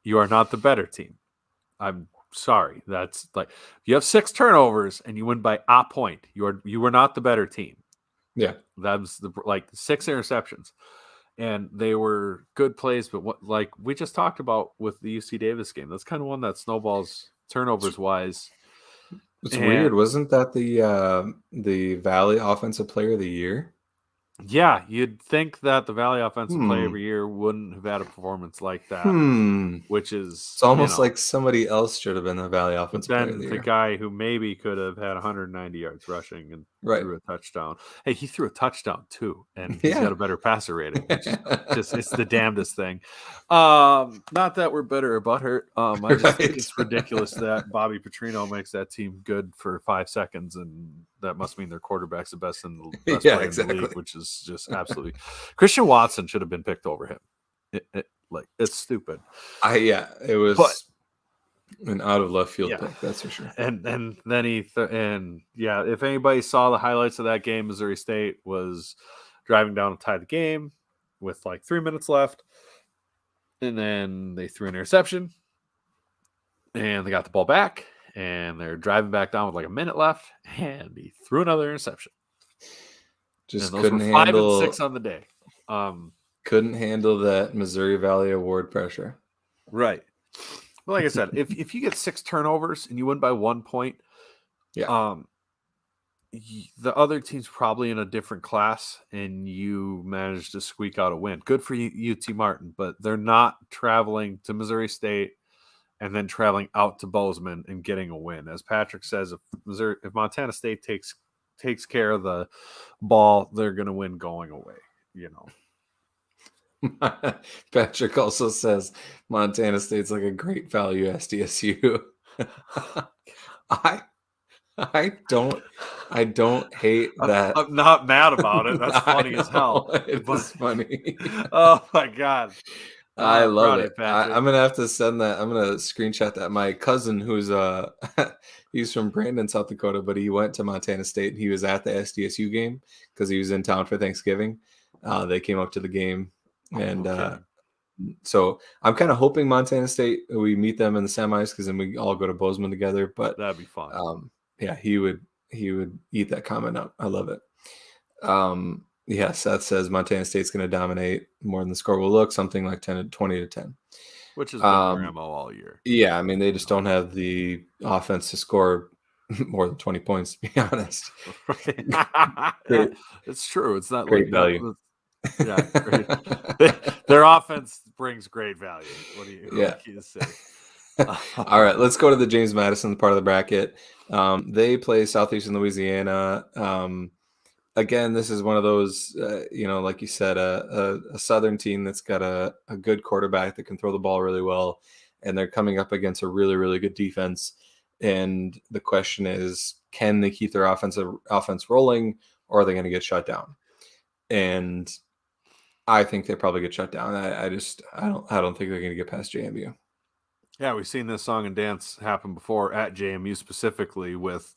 You are not the better team. I'm sorry. That's like, you have 6 turnovers and you win by a point. You are not the better team. Yeah. That's 6 interceptions. And they were good plays, but what, like we just talked about with the UC Davis game, that's kind of one that snowballs turnovers wise. It's weird. Wasn't that the Valley Offensive Player of the Year? Yeah, you'd think that the Valley Offensive Player every year wouldn't have had a performance like that, which is... It's almost like somebody else should have been the Valley Offensive Player of the Year. The guy who maybe could have had 190 yards rushing and threw a touchdown. Hey, he threw a touchdown too, and he's got a better passer rating. Which is it's the damnedest thing. Not that we're bitter or butthurt. I just think it's ridiculous that Bobby Petrino makes that team good for 5 seconds, and that must mean their quarterback's the best in the best player in the league, which is just absolutely... Christian Watson should have been picked over him. It's stupid. It was an out of left field pick, that's for sure. And then if anybody saw the highlights of that game, Missouri State was driving down to tie the game with like 3 minutes left, and then they threw an interception, and they got the ball back, and they're driving back down with like a minute left, and he threw another interception. Just and those couldn't were handle 5 and 6 on the day. Couldn't handle that Missouri Valley Award pressure. Right. Well, like I said, if you get 6 turnovers and you win by 1 point, the other team's probably in a different class, and you managed to squeak out a win. Good for UT Martin, but they're not traveling to Missouri State and then traveling out to Bozeman and getting a win. As Patrick says, if Montana State takes care of the ball, they're going to win going away. You know. Patrick also says Montana State's like a great value SDSU. I I don't hate that. I'm not mad about it. That's funny as hell. It was funny. Oh my god. I I'm love proud of it. you, Patrick. I'm gonna have to send that. I'm gonna screenshot that. My cousin, who's he's from Brandon, South Dakota, but he went to Montana State and he was at the SDSU game because he was in town for Thanksgiving. They came up to the game, and so I'm kind of hoping Montana State, we meet them in the semis because then we all go to Bozeman together. But that'd be fun. yeah, he would eat that comment up. I love it. Yeah, Seth says Montana State's going to dominate more than the score will look, something like 20 to 10. Which has been their MO all year. Yeah, I mean, they just don't have the offense to score more than 20 points, to be honest. It's true. It's not great like value. Their offense brings great value. What do you say? All right, let's go to the James Madison part of the bracket. They play Southeastern Louisiana. Again, this is one of those, like you said, a Southern team that's got a good quarterback that can throw the ball really well, and they're coming up against a really, really good defense. And the question is, can they keep their offense rolling, or are they going to get shut down? And I think they probably get shut down. I don't think they're going to get past JMU. Yeah, we've seen this song and dance happen before at JMU, specifically with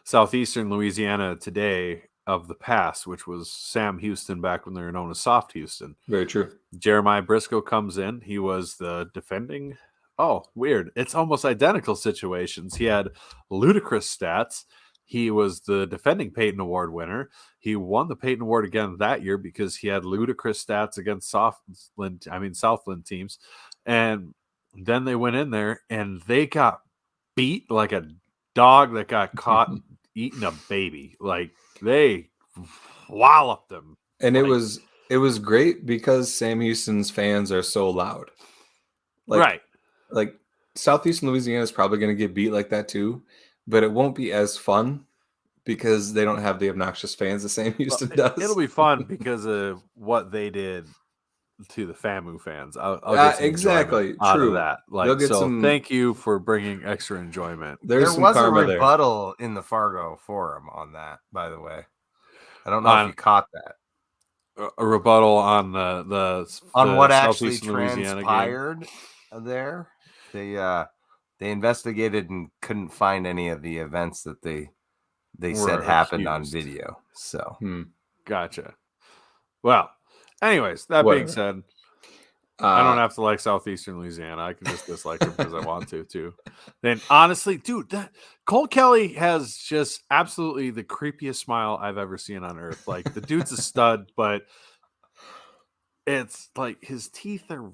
Southeastern Louisiana today of the past, which was Sam Houston back when they were known as Soft Houston. Very true. Jeremiah Briscoe comes in. He was the defending. Oh, weird. It's almost identical situations. He had ludicrous stats. He was the defending Peyton Award winner. He won the Peyton Award again that year because he had ludicrous stats against Southland teams. And then they went in there and they got beat like a dog that got caught eating a baby. Like they walloped them. And it was great because Sam Houston's fans are so loud. Right. Like Southeastern Louisiana is probably going to get beat like that too, but it won't be as fun because they don't have the obnoxious fans that Sam Houston does. It'll be fun because of what they did to the FAMU fans. I'll get some exactly out true. Of that. Like, so thank you for bringing extra enjoyment. There was a rebuttal in the Fargo forum on that, by the way. I don't know if you caught that. A rebuttal on the what actually transpired there. They investigated and couldn't find any of the events that they said happened on video. So gotcha. Well, anyways, that being said, I don't have to like Southeastern Louisiana. I can just dislike them because I want to too. Then honestly, dude, Cole Kelly has just absolutely the creepiest smile I've ever seen on earth. Like the dude's a stud, but it's like his teeth are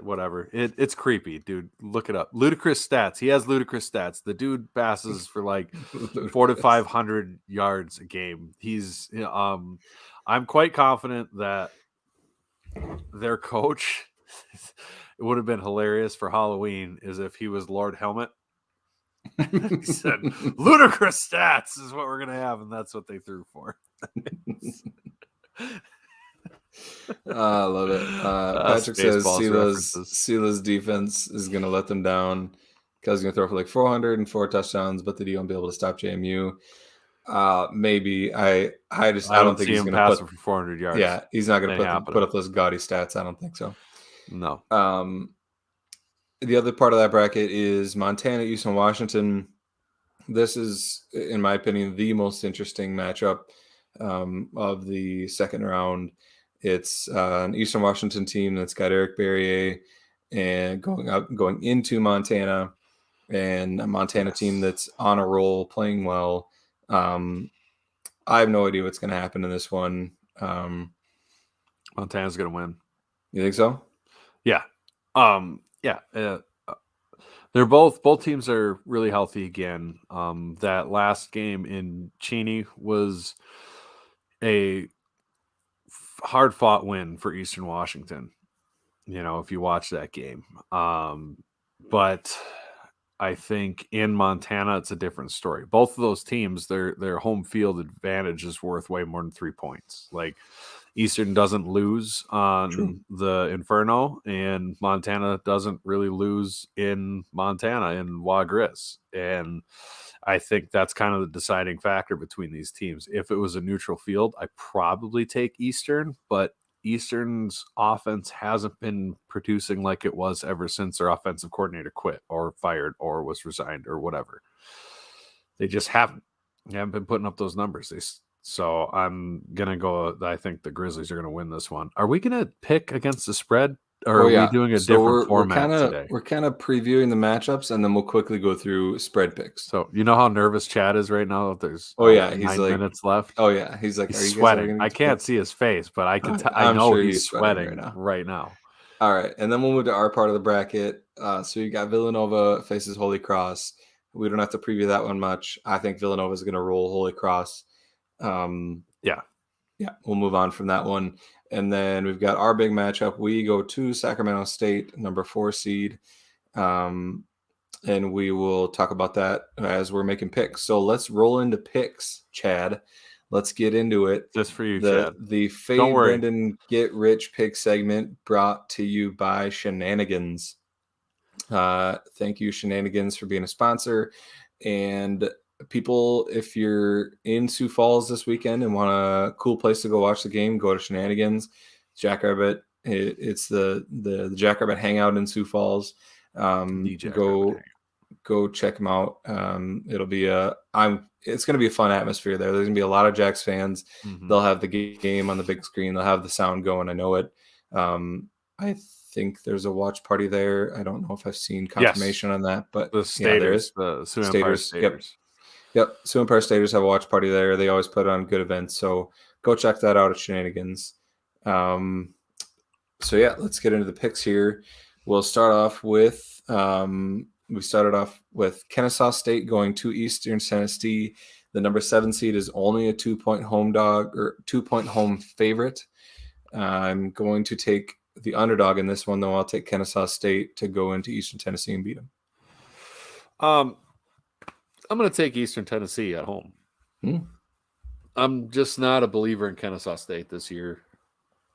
whatever. It's creepy, dude. Look it up. Ludicrous stats. He has ludicrous stats. The dude passes for like 400 to 500 yards a game. He's I'm quite confident that their coach, it would have been hilarious for Halloween is if he was Lord Helmet. He said, ludicrous stats is what we're going to have. And that's what they threw for. I love it. Patrick says Sila's defense is going to let them down because he's going to throw for like 404 touchdowns, but that he won't be able to stop JMU. Maybe I don't think he's going to put for 400 yards. Yeah, he's not going to put up those gaudy stats. I don't think so. No. The other part of that bracket is Montana, Eastern Washington. This is, in my opinion, the most interesting matchup of the second round. It's an Eastern Washington team that's got Eric Berrier and going into Montana, and a Montana team that's on a roll, playing well. I have no idea what's going to happen in this one. Montana's going to win. You think so? Yeah. They're both teams are really healthy again. That last game in Cheney was a hard fought win for Eastern Washington. You know, if you watch that game, but I think in Montana, it's a different story. Both of those teams, their home field advantage is worth way more than 3 points. Like Eastern doesn't lose on the Inferno, and Montana doesn't really lose in Montana in Wagris. And I think that's kind of the deciding factor between these teams. If it was a neutral field, I probably take Eastern, but Eastern's offense hasn't been producing like it was ever since their offensive coordinator quit or fired or was resigned or whatever. They just haven't been putting up those numbers. So I'm going to go. I think the Grizzlies are going to win this one. Are we going to pick against the spread? Or are we doing a different format today? We're kind of previewing the matchups, and then we'll quickly go through spread picks. So you know how nervous Chad is right now that there's he's 9 minutes left. Oh yeah, he's like, he's sweating. I can't see his face, but I can. I know sure he's sweating right now. All right, and then we'll move to our part of the bracket. So you got Villanova faces Holy Cross. We don't have to preview that one much. I think Villanova is going to roll Holy Cross. Yeah, we'll move on from that one. And then we've got our big matchup. We go to Sacramento State, number 4 seed. And we will talk about that as we're making picks. So let's roll into picks, Chad. Let's get into it. Just for you, Chad. The Fade Brendan Get Rich pick segment brought to you by Shenanigans. Thank you, Shenanigans, for being a sponsor. And people, if you're in Sioux Falls this weekend and want a cool place to go watch the game, go to Shenanigans. Jackrabbit. It's the Jackrabbit hangout in Sioux Falls. Go check them out. It'll be it's going to be a fun atmosphere there. There's going to be a lot of Jacks fans. Mm-hmm. They'll have the game on the big screen. They'll have the sound going. I know it. I think there's a watch party there. I don't know if I've seen confirmation on that, but the Staters, the Sioux Empire Staters. Yep. Sioux Empire Staters have a watch party there. They always put on good events. So go check that out at Shenanigans. So yeah, let's get into the picks here. We'll start off with we started off with Kennesaw State going to Eastern Tennessee. The number 7 seed is only a 2-point home dog or 2-point home favorite. I'm going to take the underdog in this one, though. I'll take Kennesaw State to go into Eastern Tennessee and beat them. I'm going to take Eastern Tennessee at home. I'm just not a believer in Kennesaw State this year.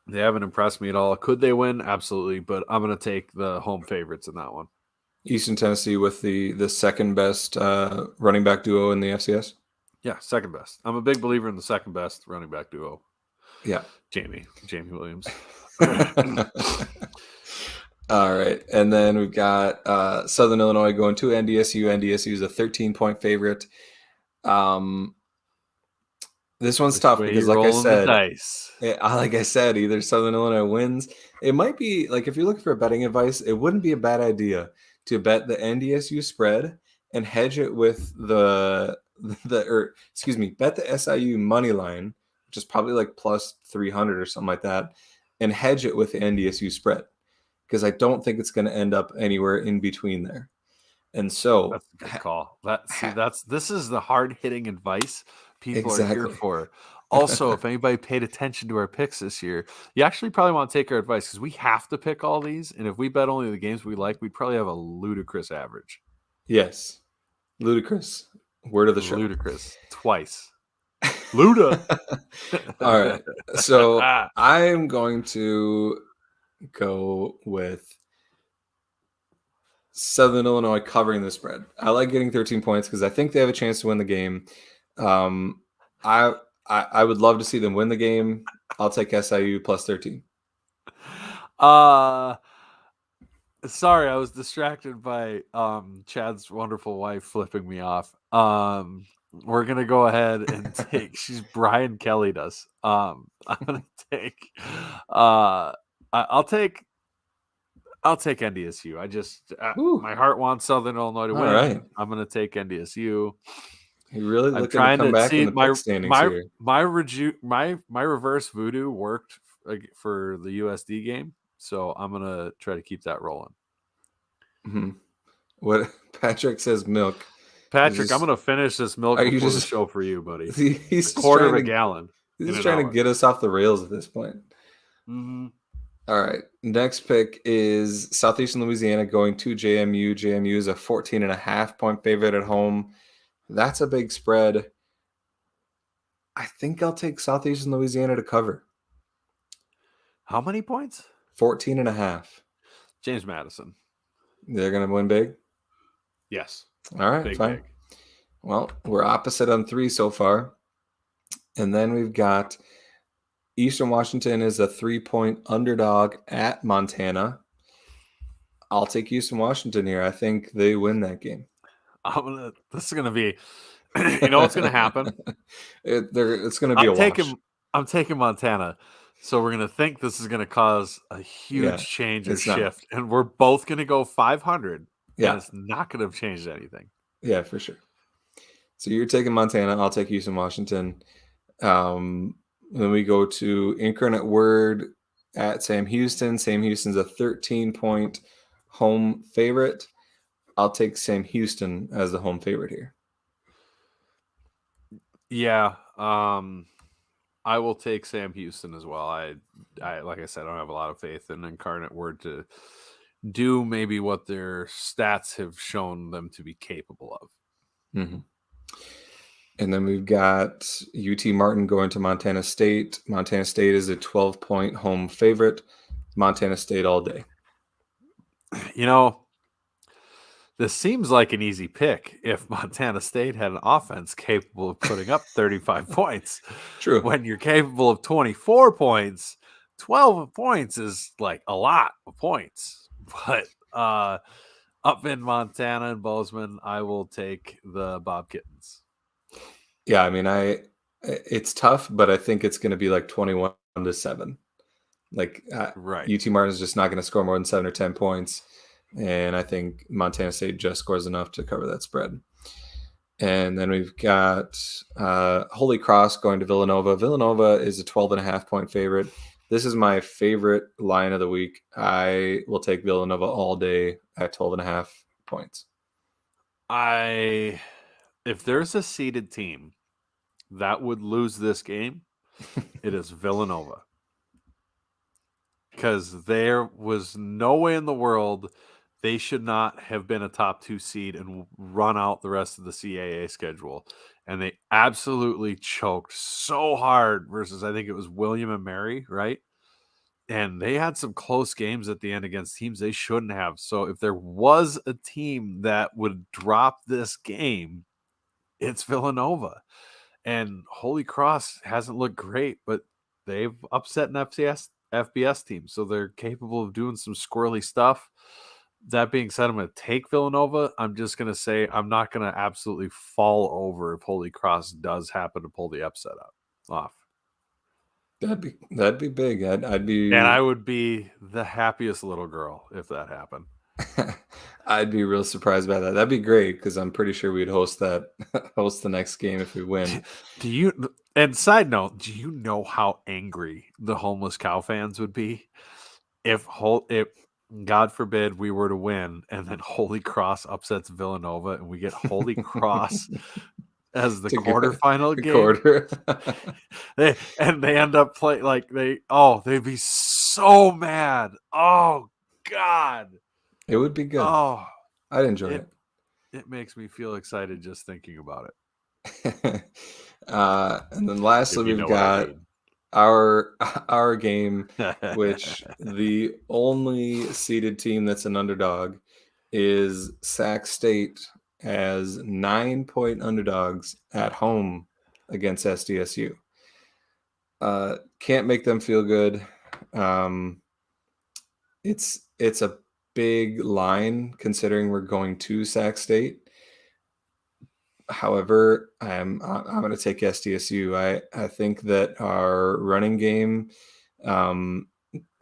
They haven't impressed me at all. Could they win? Absolutely. But I'm going to take the home favorites in that one. Eastern Tennessee with the second best running back duo in the FCS? Yeah, second best. I'm a big believer in the second best running back duo. Yeah. Jamie Williams. All right. And then we've got Southern Illinois going to NDSU. NDSU is a 13-point favorite. This one's tough because, like I said, either Southern Illinois wins. It might be like, if you're looking for betting advice, it wouldn't be a bad idea to bet the NDSU spread and hedge it with bet the SIU money line, which is probably like plus 300 or something like that, and hedge it with the NDSU spread, because I don't think it's going to end up anywhere in between there. And so that's a good call. This is the hard hitting advice people are here for. Also, if anybody paid attention to our picks this year, you actually probably want to take our advice, because we have to pick all these. And if we bet only the games we like, we'd probably have a ludicrous average. Yes. Ludicrous. Word of the show. Ludicrous. Twice. Luda. All right. So I'm going to go with Southern Illinois covering the spread. I like getting 13 points because I think they have a chance to win the game. I would love to see them win the game. I'll take SIU plus 13. Sorry, I was distracted by Chad's wonderful wife flipping me off. We're gonna go ahead and take. She's Brian Kelly does. I'm gonna take. I'll take NDSU. I just my heart wants Southern Illinois to win. Right. I'm gonna take NDSU. You really looking to come back in the pick standings here. My reverse voodoo worked for the USD game, so I'm gonna try to keep that rolling. Mm-hmm. What Patrick says, milk. Patrick, I'm gonna finish this milk before the show for you, buddy. He's a quarter of a gallon. He's just trying to get us off the rails at this point. Mm-hmm. All right. Next pick is Southeastern Louisiana going to JMU. JMU is a 14.5-point favorite at home. That's a big spread. I think I'll take Southeastern Louisiana to cover. How many points? 14.5. James Madison. They're going to win big? Yes. All right, fine. Big. Well, we're opposite on 3 so far. And then we've got Eastern Washington is a 3-point underdog at Montana. I'll take Eastern Washington here. I think they win that game. This is going to be, you know what's going to happen? It's going to be a wash. I'm taking Montana. So we're going to think this is going to cause a huge change or shift. And we're both going to go 500. Yeah. And it's not going to have changed anything. Yeah, for sure. So you're taking Montana. I'll take Eastern Washington. Then we go to Incarnate Word at Sam Houston. Sam Houston's a 13-point home favorite. I'll take Sam Houston as the home favorite here. Yeah. I will take Sam Houston as well. I like I said, I don't have a lot of faith in Incarnate Word to do maybe what their stats have shown them to be capable of. Mm-hmm. And then we've got UT Martin going to Montana State. Montana State is a 12-point home favorite. Montana State all day. You know, this seems like an easy pick if Montana State had an offense capable of putting up 35 points. True. When you're capable of 24 points, 12 points is like a lot of points. But up in Montana and Bozeman, I will take the Bob Kittens. Yeah, I mean, it's tough, but I think it's going to be like 21-7. Like, right. UT Martin is just not going to score more than 7 or 10 points. And I think Montana State just scores enough to cover that spread. And then we've got Holy Cross going to Villanova. Villanova is a 12.5-point favorite. This is my favorite line of the week. I will take Villanova all day at 12.5 points. If there's a seeded team that would lose this game, it is Villanova. Because there was no way in the world they should not have been a top 2 seed and run out the rest of the CAA schedule. And they absolutely choked so hard versus, I think it was William and Mary, right? And they had some close games at the end against teams they shouldn't have. So if there was a team that would drop this game, it's Villanova. And Holy Cross hasn't looked great, but they've upset an FBS team, so they're capable of doing some squirrely stuff. That being said, I'm going to take Villanova. I'm just going to say I'm not going to absolutely fall over if Holy Cross does happen to pull the upset off. That'd be big. I'd be, and I would be the happiest little girl if that happened. I'd be real surprised by that. That'd be great because I'm pretty sure we'd host the next game if we win. And side note, do you know how angry the homeless cow fans would be if God forbid we were to win and then Holy Cross upsets Villanova and we get Holy Cross as the quarterfinal game? Quarter. they end up playing like they'd be so mad. Oh God. It would be good. Oh, I'd enjoy it. It makes me feel excited just thinking about it. And then lastly, we've got our game, which the only seeded team that's an underdog is Sac-State as 9-point underdogs at home against SDSU. Can't make them feel good. It's a big line considering we're going to Sac-State. However, I'm going to take SDSU. I think that our running game,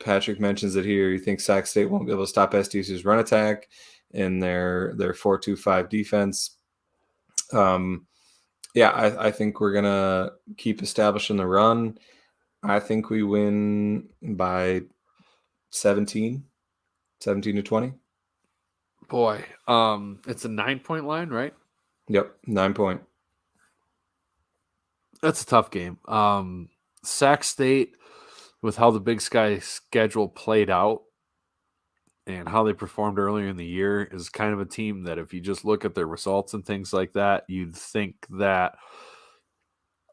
Patrick mentions it here. You think Sac-State won't be able to stop SDSU's run attack in their 4-2-5 defense. I think we're going to keep establishing the run. I think we win by 17 to 20. Boy, it's a 9-point line, right? Yep, 9-point. That's a tough game. Sac-State with how the Big Sky schedule played out and how they performed earlier in the year, is kind of a team that if you just look at their results and things like that, you'd think that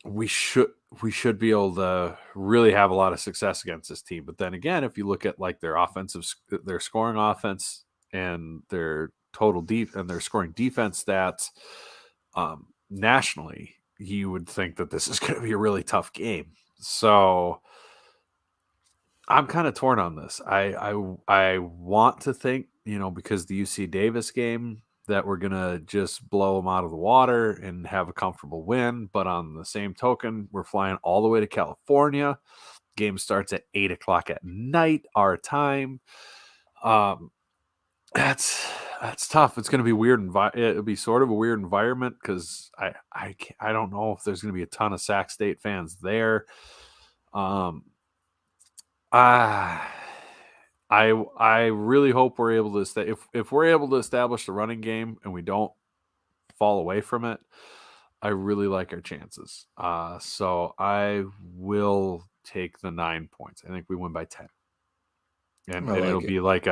we should be able to really have a lot of success against this team. But then again, if you look at like their scoring offense and their total deep and their scoring defense stats nationally, you would think that this is going to be a really tough game. So I'm kind of torn on this. I want to think, because the UC Davis game, that we're going to just blow them out of the water and have a comfortable win. But on the same token, we're flying all the way to California. Game starts at 8:00 at night, our time. That's tough. It's going to be weird. It'll be sort of a weird environment because I don't know if there's going to be a ton of Sac-State fans there. I really hope we're able to if we're able to establish the running game and we don't fall away from it, I really like our chances. So I will take the 9 points. I think we win by 10. And it'll be like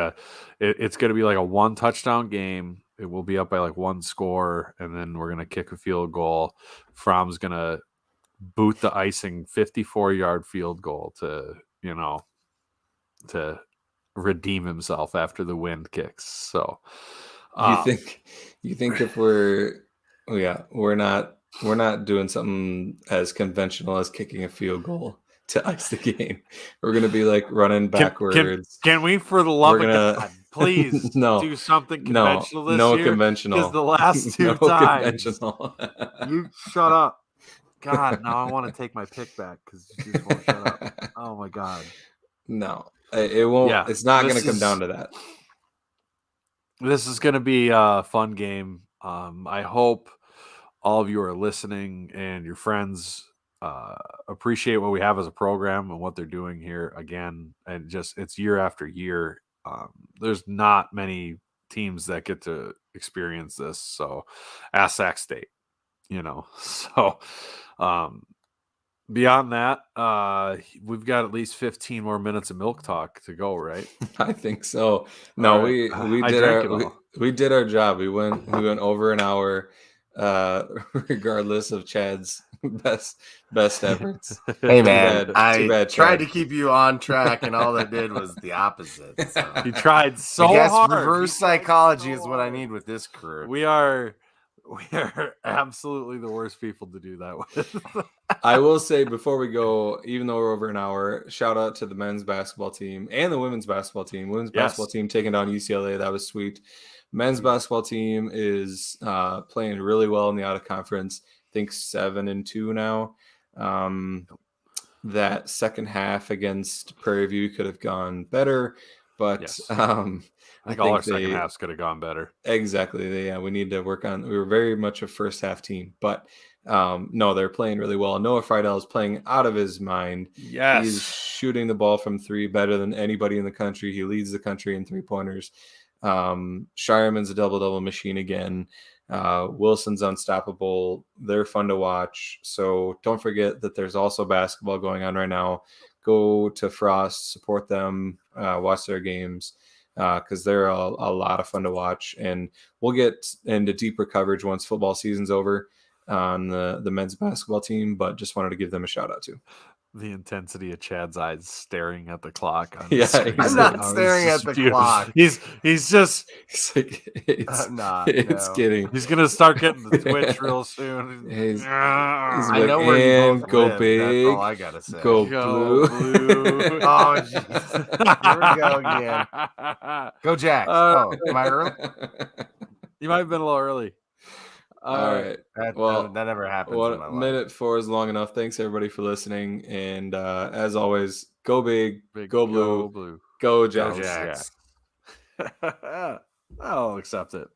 it's going to be like a 1 touchdown game. It will be up by like 1 score, and then we're going to kick a field goal. Fromm's going to boot the icing 54-yard field goal to redeem himself after the wind kicks. So you think if we're not doing something as conventional as kicking a field goal to ice the game, we're gonna be like running backwards. Can we, for the love of God, please do something conventional this year? No conventional. Because the last 2 times, you shut up. God, now I want to take my pick back because you just won't shut up. Oh my God. No, it won't. Yeah, it's not going to come down to that. This is going to be a fun game. I hope all of you are listening and your friends appreciate what we have as a program and what they're doing here again. And just it's year after year. There's not many teams that get to experience this. So ask Sac-State, So beyond that, we've got at least 15 more minutes of milk talk to go, right? I think so. No, right. we did our job. We went over an hour, regardless of Chad's best efforts. Hey man, I tried to keep you on track, and all that did was the opposite. So. He tried so hard. Reverse psychology is what I need with this crew. We are absolutely the worst people to do that with. I will say before we go, even though we're over an hour, shout out to the men's basketball team and the women's basketball team. Women's basketball team taking down UCLA. That was sweet. Men's basketball team is playing really well in the out of conference. I think 7-2 now. That second half against Prairie View could have gone better, but I think all our second halves could have gone better. Exactly. We need to work on. We were very much a first half team, but no, they're playing really well. Noah Friedel is playing out of his mind. Yes, he's shooting the ball from 3 better than anybody in the country. He leads the country in 3-pointers. Shireman's a double machine again. Wilson's unstoppable. They're fun to watch. So don't forget that there's also basketball going on right now. Go to Frost, support them, watch their games. Because they're a lot of fun to watch, and we'll get into deeper coverage once football season's over on the men's basketball team, but just wanted to give them a shout out too. The intensity of Chad's eyes staring at the clock. I'm not staring at the clock. He's just it's kidding. He's gonna start getting the twitch real soon. I know where you both go live. big. That's all I gotta say. Go blue. Oh, jeez. Here we go again. Go Jacks. Am I early? You might have been a little early. All right. That never happens. Well, in my life. minute 4 is long enough. Thanks everybody for listening, and as always, go big, go blue, go Jacks. I'll accept it.